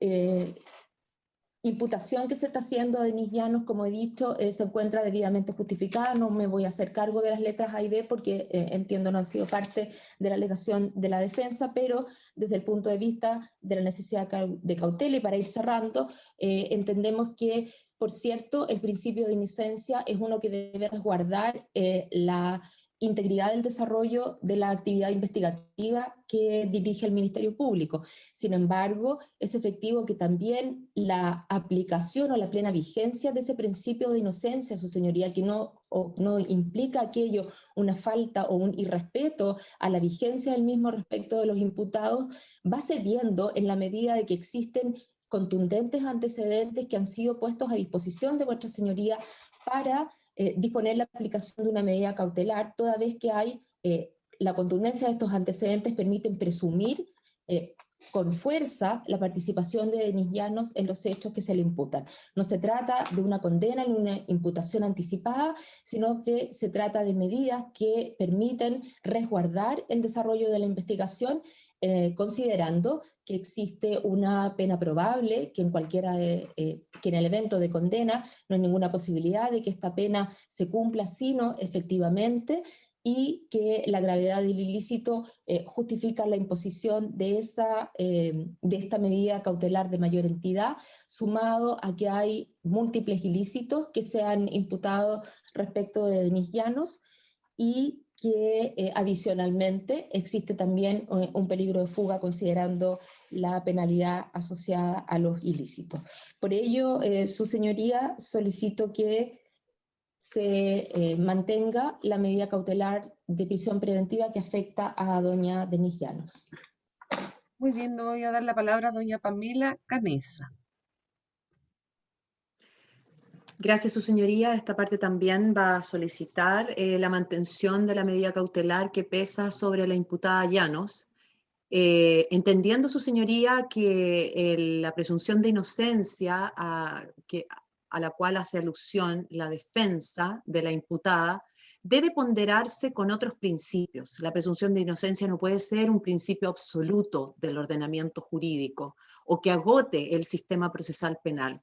imputación que se está haciendo a Denis Llanos, como he dicho, se encuentra debidamente justificada. No me voy a hacer cargo de las letras A y B porque entiendo no han sido parte de la alegación de la defensa, pero desde el punto de vista de la necesidad de cautela y para ir cerrando, entendemos que, por cierto, el principio de inocencia es uno que debe resguardar la integridad del desarrollo de la actividad investigativa que dirige el Ministerio Público. Sin embargo, es efectivo que también la aplicación o la plena vigencia de ese principio de inocencia, su señoría, que no implica aquello una falta o un irrespeto a la vigencia del mismo respecto de los imputados, va cediendo en la medida de que existen contundentes antecedentes que han sido puestos a disposición de vuestra señoría para disponer la aplicación de una medida cautelar, toda vez que hay la contundencia de estos antecedentes permiten presumir con fuerza la participación de Denis Llanos en los hechos que se le imputan. No se trata de una condena ni una imputación anticipada, sino que se trata de medidas que permiten resguardar el desarrollo de la investigación, considerando que existe una pena probable, que en el evento de condena no hay ninguna posibilidad de que esta pena se cumpla, sino efectivamente, y que la gravedad del ilícito justifica la imposición de esta medida cautelar de mayor entidad, sumado a que hay múltiples ilícitos que se han imputado respecto de Denis Llanos, y que adicionalmente existe también un peligro de fuga considerando la penalidad asociada a los ilícitos. Por ello, su señoría, solicito que se mantenga la medida cautelar de prisión preventiva que afecta a doña Denis Llanos. Muy bien, le voy a dar la palabra a doña Pamela Canesa. Gracias, su señoría. Esta parte también va a solicitar la mantención de la medida cautelar que pesa sobre la imputada Llanos, entendiendo, su señoría, que la presunción de inocencia a la cual hace alusión la defensa de la imputada debe ponderarse con otros principios. La presunción de inocencia no puede ser un principio absoluto del ordenamiento jurídico o que agote el sistema procesal penal.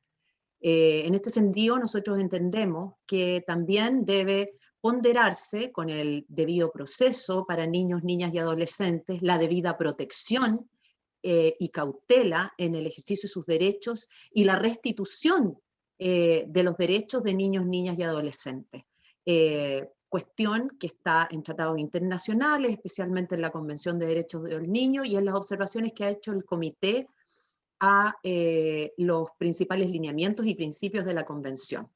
En este sentido, nosotros entendemos que también debe ponderarse con el debido proceso para niños, niñas y adolescentes, la debida protección y cautela en el ejercicio de sus derechos y la restitución de los derechos de niños, niñas y adolescentes. cuestión que está en tratados internacionales, especialmente en la Convención de Derechos del Niño y en las observaciones que ha hecho el Comité a los principales lineamientos y principios de la Convención.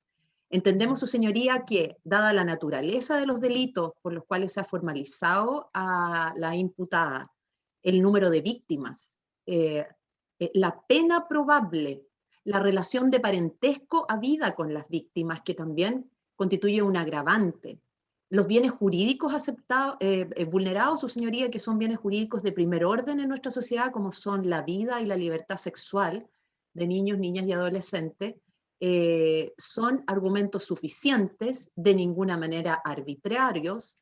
Entendemos, su señoría, que dada la naturaleza de los delitos por los cuales se ha formalizado a la imputada, el número de víctimas, la pena probable, la relación de parentesco habida con las víctimas, que también constituye un agravante, los bienes jurídicos aceptados, vulnerados, su señoría, que son bienes jurídicos de primer orden en nuestra sociedad, como son la vida y la libertad sexual de niños, niñas y adolescentes, son argumentos suficientes, de ninguna manera arbitrarios,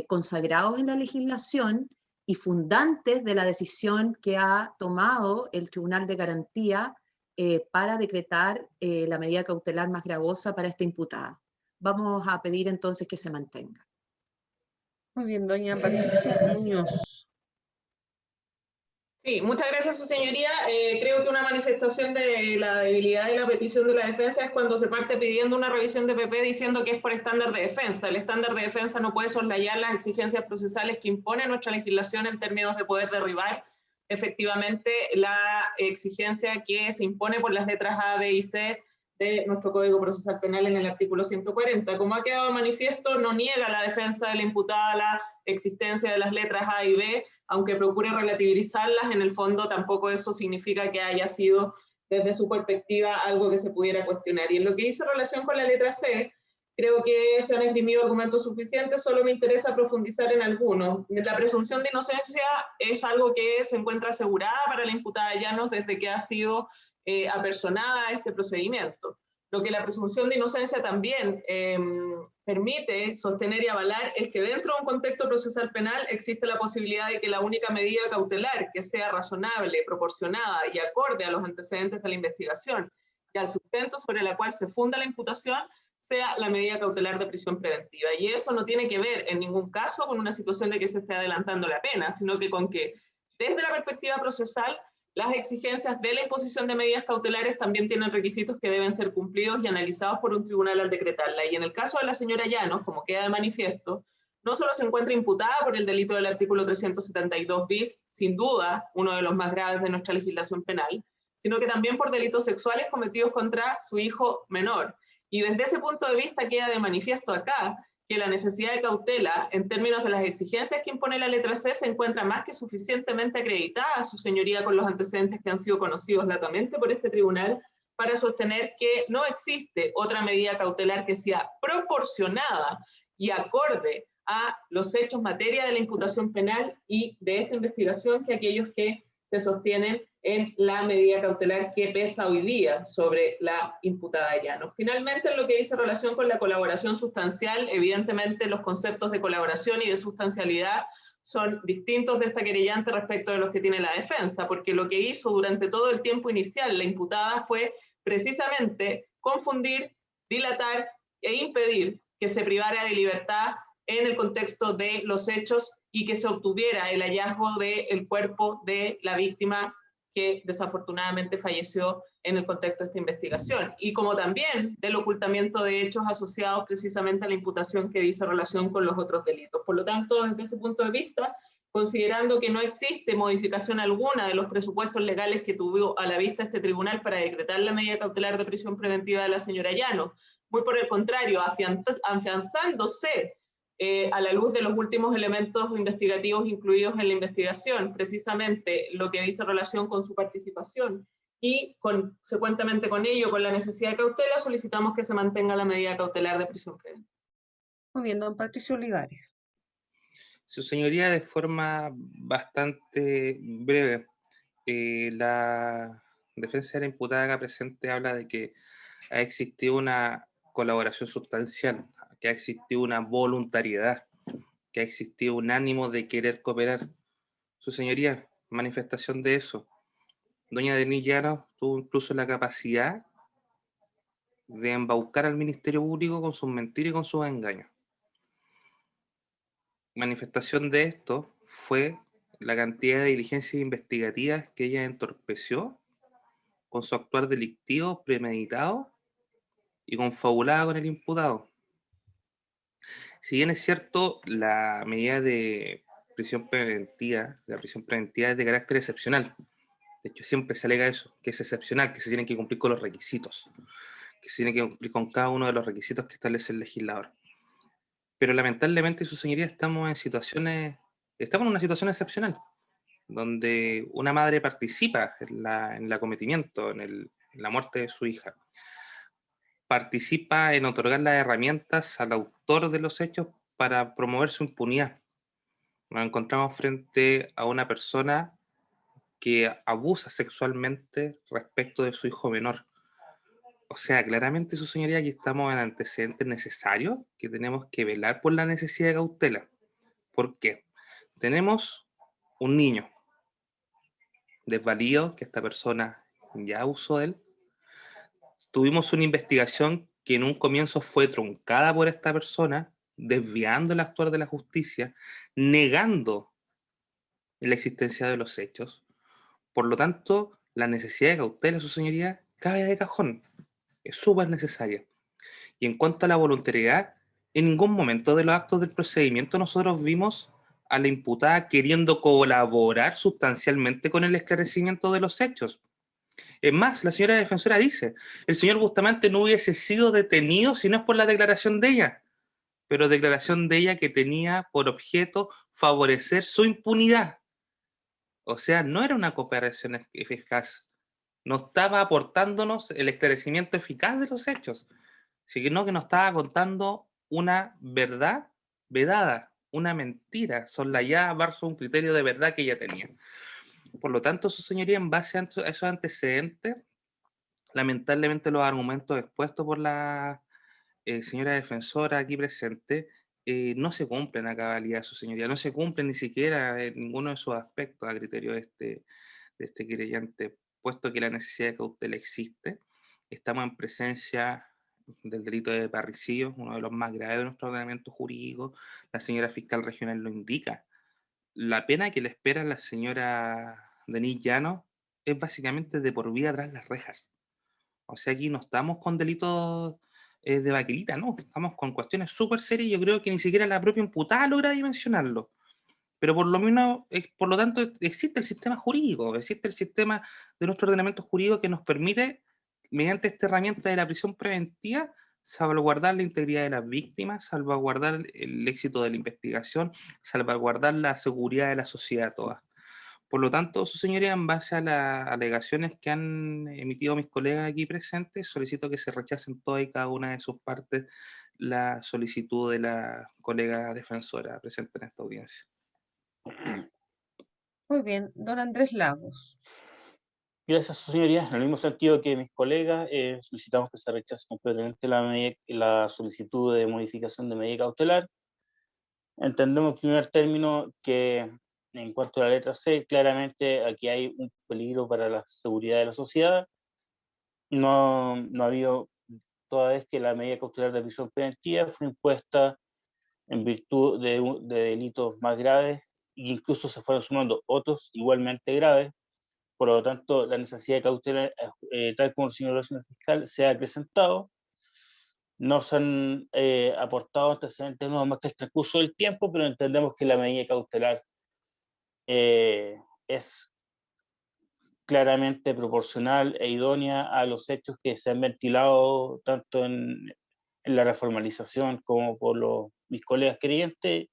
consagrados en la legislación y fundantes de la decisión que ha tomado el Tribunal de Garantía para decretar la medida cautelar más gravosa para esta imputada. Vamos a pedir entonces que se mantenga. Muy bien, doña Patricia Muñoz. Sí, muchas gracias, su señoría. Creo que una manifestación de la debilidad de la petición de la defensa es cuando se parte pidiendo una revisión de PP diciendo que es por estándar de defensa. El estándar de defensa no puede soslayar las exigencias procesales que impone nuestra legislación en términos de poder derribar efectivamente la exigencia que se impone por las letras A, B y C de nuestro Código Procesal Penal en el artículo 140. Como ha quedado de manifiesto, no niega la defensa de la imputada la existencia de las letras A y B, aunque procure relativizarlas. En el fondo tampoco eso significa que haya sido desde su perspectiva algo que se pudiera cuestionar. Y en lo que dice relación con la letra C, creo que se han esgrimido argumentos suficientes, solo me interesa profundizar en algunos. La presunción de inocencia es algo que se encuentra asegurada para la imputada Llanos desde que ha sido apersonada a este procedimiento. Lo que la presunción de inocencia también permite sostener y avalar es que dentro de un contexto procesal penal existe la posibilidad de que la única medida cautelar que sea razonable, proporcionada y acorde a los antecedentes de la investigación y al sustento sobre la cual se funda la imputación sea la medida cautelar de prisión preventiva. Y eso no tiene que ver en ningún caso con una situación de que se esté adelantando la pena, sino que con que desde la perspectiva procesal las exigencias de la imposición de medidas cautelares también tienen requisitos que deben ser cumplidos y analizados por un tribunal al decretarla. Y en el caso de la señora Llanos, como queda de manifiesto, no solo se encuentra imputada por el delito del artículo 372 bis, sin duda uno de los más graves de nuestra legislación penal, sino que también por delitos sexuales cometidos contra su hijo menor. Y desde ese punto de vista queda de manifiesto acá que la necesidad de cautela en términos de las exigencias que impone la letra C se encuentra más que suficientemente acreditada, su señoría, con los antecedentes que han sido conocidos latamente por este tribunal, para sostener que no existe otra medida cautelar que sea proporcionada y acorde a los hechos materia de la imputación penal y de esta investigación que aquellos que se sostienen en la medida cautelar que pesa hoy día sobre la imputada Llanos. Finalmente, en lo que dice relación con la colaboración sustancial, evidentemente los conceptos de colaboración y de sustancialidad son distintos de esta querellante respecto de los que tiene la defensa, porque lo que hizo durante todo el tiempo inicial la imputada fue precisamente confundir, dilatar e impedir que se privara de libertad en el contexto de los hechos y que se obtuviera el hallazgo del cuerpo de la víctima que desafortunadamente falleció en el contexto de esta investigación, y como también del ocultamiento de hechos asociados precisamente a la imputación que dice relación con los otros delitos. Por lo tanto, desde ese punto de vista, considerando que no existe modificación alguna de los presupuestos legales que tuvo a la vista este tribunal para decretar la medida cautelar de prisión preventiva de la señora Llanos, muy por el contrario, afianzándose a la luz de los últimos elementos investigativos incluidos en la investigación, precisamente lo que dice relación con su participación y consecuentemente con ello, con la necesidad de cautela, solicitamos que se mantenga la medida cautelar de prisión preventiva. Muy bien, don Patricio Olivares. Su señoría, de forma bastante breve, la defensa de la imputada acá presente habla de que ha existido una colaboración sustancial, que ha existido una voluntariedad, que ha existido un ánimo de querer cooperar. Su señoría, manifestación de eso. Doña Denise Llanos tuvo incluso la capacidad de embaucar al Ministerio Público con sus mentiras y con sus engaños. Manifestación de esto fue la cantidad de diligencias investigativas que ella entorpeció con su actuar delictivo, premeditado y confabulado con el imputado. Si bien es cierto, la medida de prisión preventiva, es de carácter excepcional. De hecho, siempre se alega eso, que es excepcional, que se tienen que cumplir con los requisitos, que se tiene que cumplir con cada uno de los requisitos que establece el legislador. Pero lamentablemente, su señoría, estamos en una situación excepcional, donde una madre participa en el acometimiento, en la muerte de su hija. Participa en otorgar las herramientas al autor de los hechos para promover su impunidad. Nos encontramos frente a una persona que abusa sexualmente respecto de su hijo menor. O sea, claramente, su señoría, aquí estamos en antecedentes necesarios que tenemos que velar por la necesidad de cautela. ¿Por qué? Tenemos un niño desvalido que esta persona ya abusó de él. Tuvimos una investigación que en un comienzo fue truncada por esta persona, desviando el actuar de la justicia, negando la existencia de los hechos. Por lo tanto, la necesidad de cautela, su señoría, cabe de cajón. Es súper necesaria. Y en cuanto a la voluntariedad, en ningún momento de los actos del procedimiento nosotros vimos a la imputada queriendo colaborar sustancialmente con el esclarecimiento de los hechos. Es más, la señora defensora dice, el señor Bustamante no hubiese sido detenido si no es por la declaración de ella, pero declaración de ella que tenía por objeto favorecer su impunidad. O sea, no era una cooperación eficaz, no estaba aportándonos el esclarecimiento eficaz de los hechos, sino que nos estaba contando una verdad vedada, una mentira, soslayada versus un criterio de verdad que ella tenía. Por lo tanto, su señoría, en base a esos antecedentes, lamentablemente los argumentos expuestos por la señora defensora aquí presente no se cumplen a cabalidad, su señoría, no se cumplen ni siquiera en ninguno de sus aspectos a criterio de este querellante, puesto que la necesidad de cautela existe. Estamos en presencia del delito de parricidio, uno de los más graves de nuestro ordenamiento jurídico. La señora fiscal regional lo indica. La pena que le espera a la señora Denise Llanos es básicamente de por vida tras las rejas. O sea, aquí no estamos con delitos de baquelita, no, estamos con cuestiones súper serias y yo creo que ni siquiera la propia imputada logra dimensionarlo. Pero por lo menos, por lo tanto, existe el sistema jurídico, existe el sistema de nuestro ordenamiento jurídico que nos permite, mediante esta herramienta de la prisión preventiva, salvaguardar la integridad de las víctimas, salvaguardar el éxito de la investigación, salvaguardar la seguridad de la sociedad toda. Por lo tanto, su señoría, en base a las alegaciones que han emitido mis colegas aquí presentes, solicito que se rechacen todas y cada una de sus partes la solicitud de la colega defensora presente en esta audiencia. Muy bien, don Andrés Lagos. Gracias, su señoría. En el mismo sentido que mis colegas, solicitamos que se rechace completamente la solicitud de modificación de medida cautelar. Entendemos en primer término que en cuanto a la letra C, claramente aquí hay un peligro para la seguridad de la sociedad. No ha habido, toda vez que la medida cautelar de prisión preventiva fue impuesta en virtud de delitos más graves e incluso se fueron sumando otros igualmente graves. Por lo tanto, la necesidad de cautela, tal como el señor fiscal, se ha acrecentado. No se han aportado antecedentes nuevos más que el transcurso del tiempo, pero entendemos que la medida cautelar es claramente proporcional e idónea a los hechos que se han ventilado tanto en la reformalización como por mis colegas creyentes,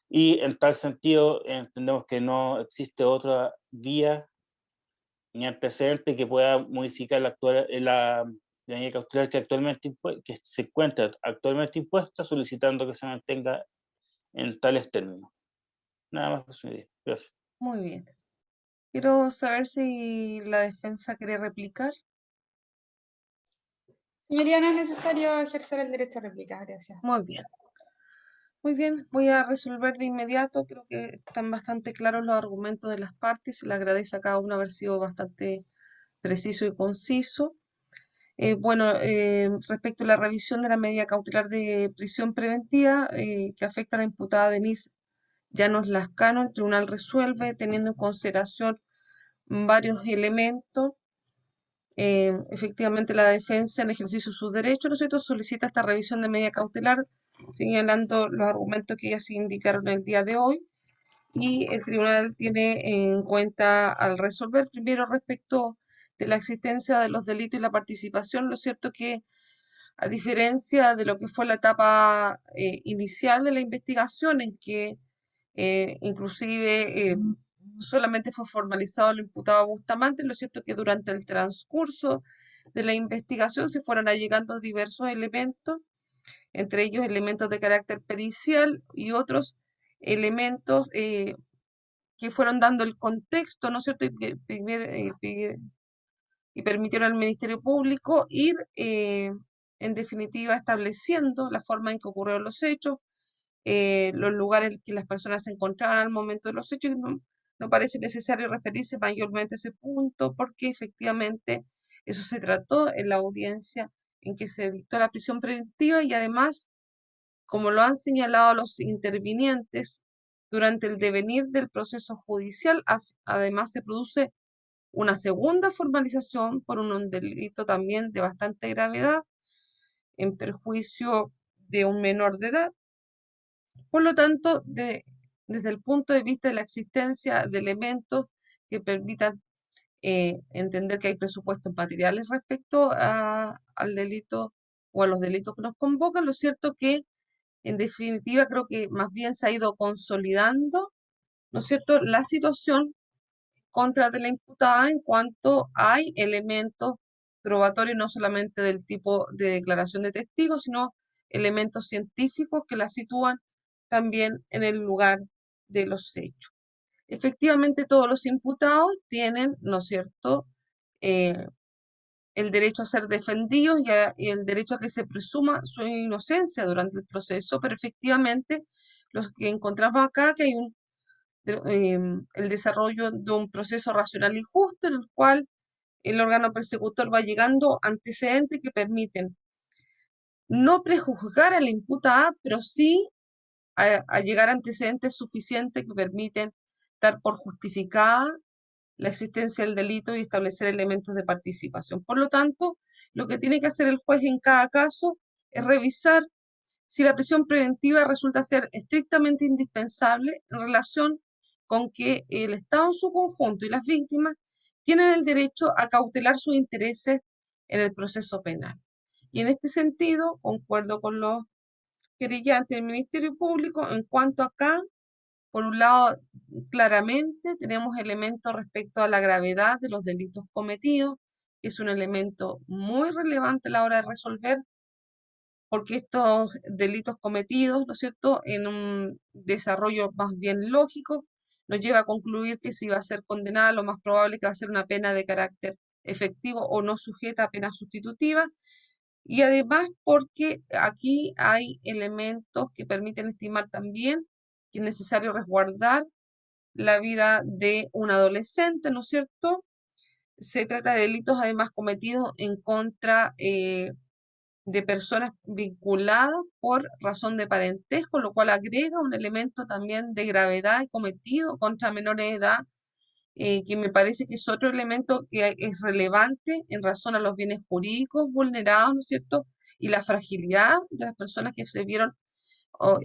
y en tal sentido entendemos que no existe otra vía ni antecedente que pueda modificar la medida cautelar que se encuentra actualmente impuesta, solicitando que se mantenga en tales términos. Nada más, señoría. Gracias. Muy bien. Quiero saber si la defensa quiere replicar. Señoría, no es necesario ejercer el derecho a réplica, gracias. Muy bien. Muy bien, voy a resolver de inmediato. Creo que están bastante claros los argumentos de las partes. Se le agradece a cada uno haber sido bastante preciso y conciso. Respecto a la revisión de la medida cautelar de prisión preventiva que afecta a la imputada Denise Llanos Lascano, el tribunal resuelve teniendo en consideración varios elementos. Efectivamente, la defensa en ejercicio de sus derechos, ¿no es cierto?, solicita esta revisión de medida cautelar señalando los argumentos que ya se indicaron el día de hoy. Y el tribunal tiene en cuenta al resolver primero respecto de la existencia de los delitos y la participación, lo cierto que a diferencia de lo que fue la etapa inicial de la investigación, en que inclusive solamente fue formalizado el imputado Bustamante, lo cierto que durante el transcurso de la investigación se fueron allegando diversos elementos, entre ellos elementos de carácter pericial y otros elementos que fueron dando el contexto, ¿no es cierto? Y permitieron al Ministerio Público ir, en definitiva, estableciendo la forma en que ocurrieron los hechos, los lugares en que las personas se encontraban al momento de los hechos. Y no parece necesario referirse mayormente a ese punto, porque efectivamente eso se trató en la audiencia en que se dictó la prisión preventiva y además, como lo han señalado los intervinientes, durante el devenir del proceso judicial, además se produce una segunda formalización por un delito también de bastante gravedad en perjuicio de un menor de edad. Por lo tanto, desde el punto de vista de la existencia de elementos que permitan entender que hay presupuestos materiales respecto al delito o a los delitos que nos convocan, lo cierto que en definitiva creo que más bien se ha ido consolidando, ¿no es cierto?, la situación contra de la imputada en cuanto hay elementos probatorios no solamente del tipo de declaración de testigos, sino elementos científicos que la sitúan también en el lugar de los hechos. Efectivamente, todos los imputados tienen, ¿no es cierto?, el derecho a ser defendidos y el derecho a que se presuma su inocencia durante el proceso, pero efectivamente los que encontramos acá que hay el desarrollo de un proceso racional y justo en el cual el órgano persecutor va llegando antecedentes que permiten no prejuzgar a la imputada, pero sí a llegar a antecedentes suficientes que permiten dar por justificada la existencia del delito y establecer elementos de participación. Por lo tanto, lo que tiene que hacer el juez en cada caso es revisar si la prisión preventiva resulta ser estrictamente indispensable en relación con que el Estado en su conjunto y las víctimas tienen el derecho a cautelar sus intereses en el proceso penal. Y en este sentido, concuerdo con los querellantes del Ministerio Público en cuanto acá, por un lado, claramente tenemos elementos respecto a la gravedad de los delitos cometidos, que es un elemento muy relevante a la hora de resolver, porque estos delitos cometidos, ¿no es cierto?, en un desarrollo más bien lógico, nos lleva a concluir que si va a ser condenada, lo más probable es que va a ser una pena de carácter efectivo o no sujeta a pena sustitutiva, y además porque aquí hay elementos que permiten estimar también que es necesario resguardar la vida de un adolescente, ¿no es cierto? Se trata de delitos además cometidos en contra de personas vinculadas por razón de parentesco, lo cual agrega un elemento también de gravedad cometido contra menores de edad, que me parece que es otro elemento que es relevante en razón a los bienes jurídicos vulnerados, ¿no es cierto? Y la fragilidad de las personas que se vieron o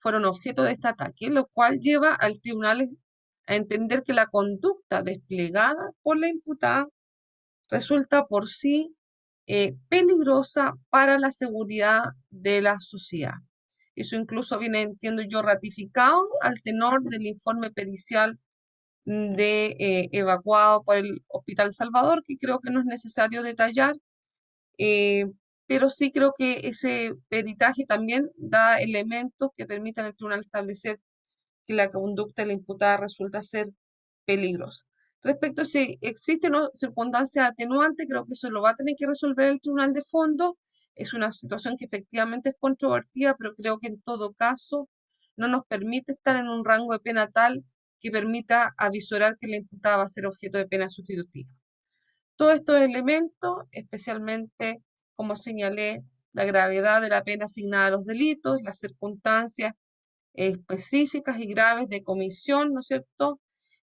fueron objeto de este ataque, lo cual lleva al tribunal a entender que la conducta desplegada por la imputada resulta por sí peligrosa para la seguridad de la sociedad. Eso incluso viene, entiendo yo, ratificado al tenor del informe pericial evacuado por el Hospital Salvador, que creo que no es necesario detallar, eh, pero sí creo que ese peritaje también da elementos que permitan al tribunal establecer que la conducta de la imputada resulta ser peligrosa. Respecto a si existen circunstancias atenuantes, creo que eso lo va a tener que resolver el tribunal de fondo. Es una situación que efectivamente es controvertida, pero creo que en todo caso no nos permite estar en un rango de pena tal que permita avisorar que la imputada va a ser objeto de pena sustitutiva. Todos estos elementos, especialmente, como señalé, la gravedad de la pena asignada a los delitos, las circunstancias específicas y graves de comisión, ¿no es cierto?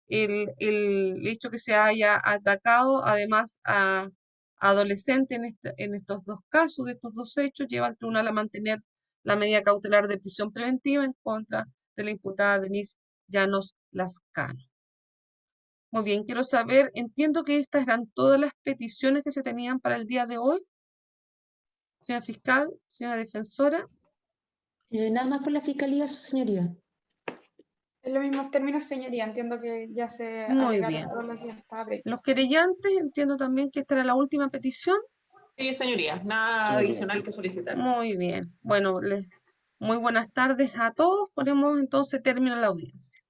El hecho que se haya atacado además a adolescentes en estos dos casos, de estos dos hechos, lleva al tribunal a mantener la medida cautelar de prisión preventiva en contra de la imputada Denise Llanos Lascano. Muy bien, quiero saber, entiendo que estas eran todas las peticiones que se tenían para el día de hoy. Señora fiscal, señora defensora. Nada más por la fiscalía, su señoría. En los mismos términos, señoría, entiendo que ya se Muy alegaron bien. todos los que estaba previsto. Los querellantes, entiendo también que esta era la última petición. Sí, señoría, nada adicional que solicitar. Muy bien. Bueno, muy buenas tardes a todos. Ponemos entonces término a la audiencia.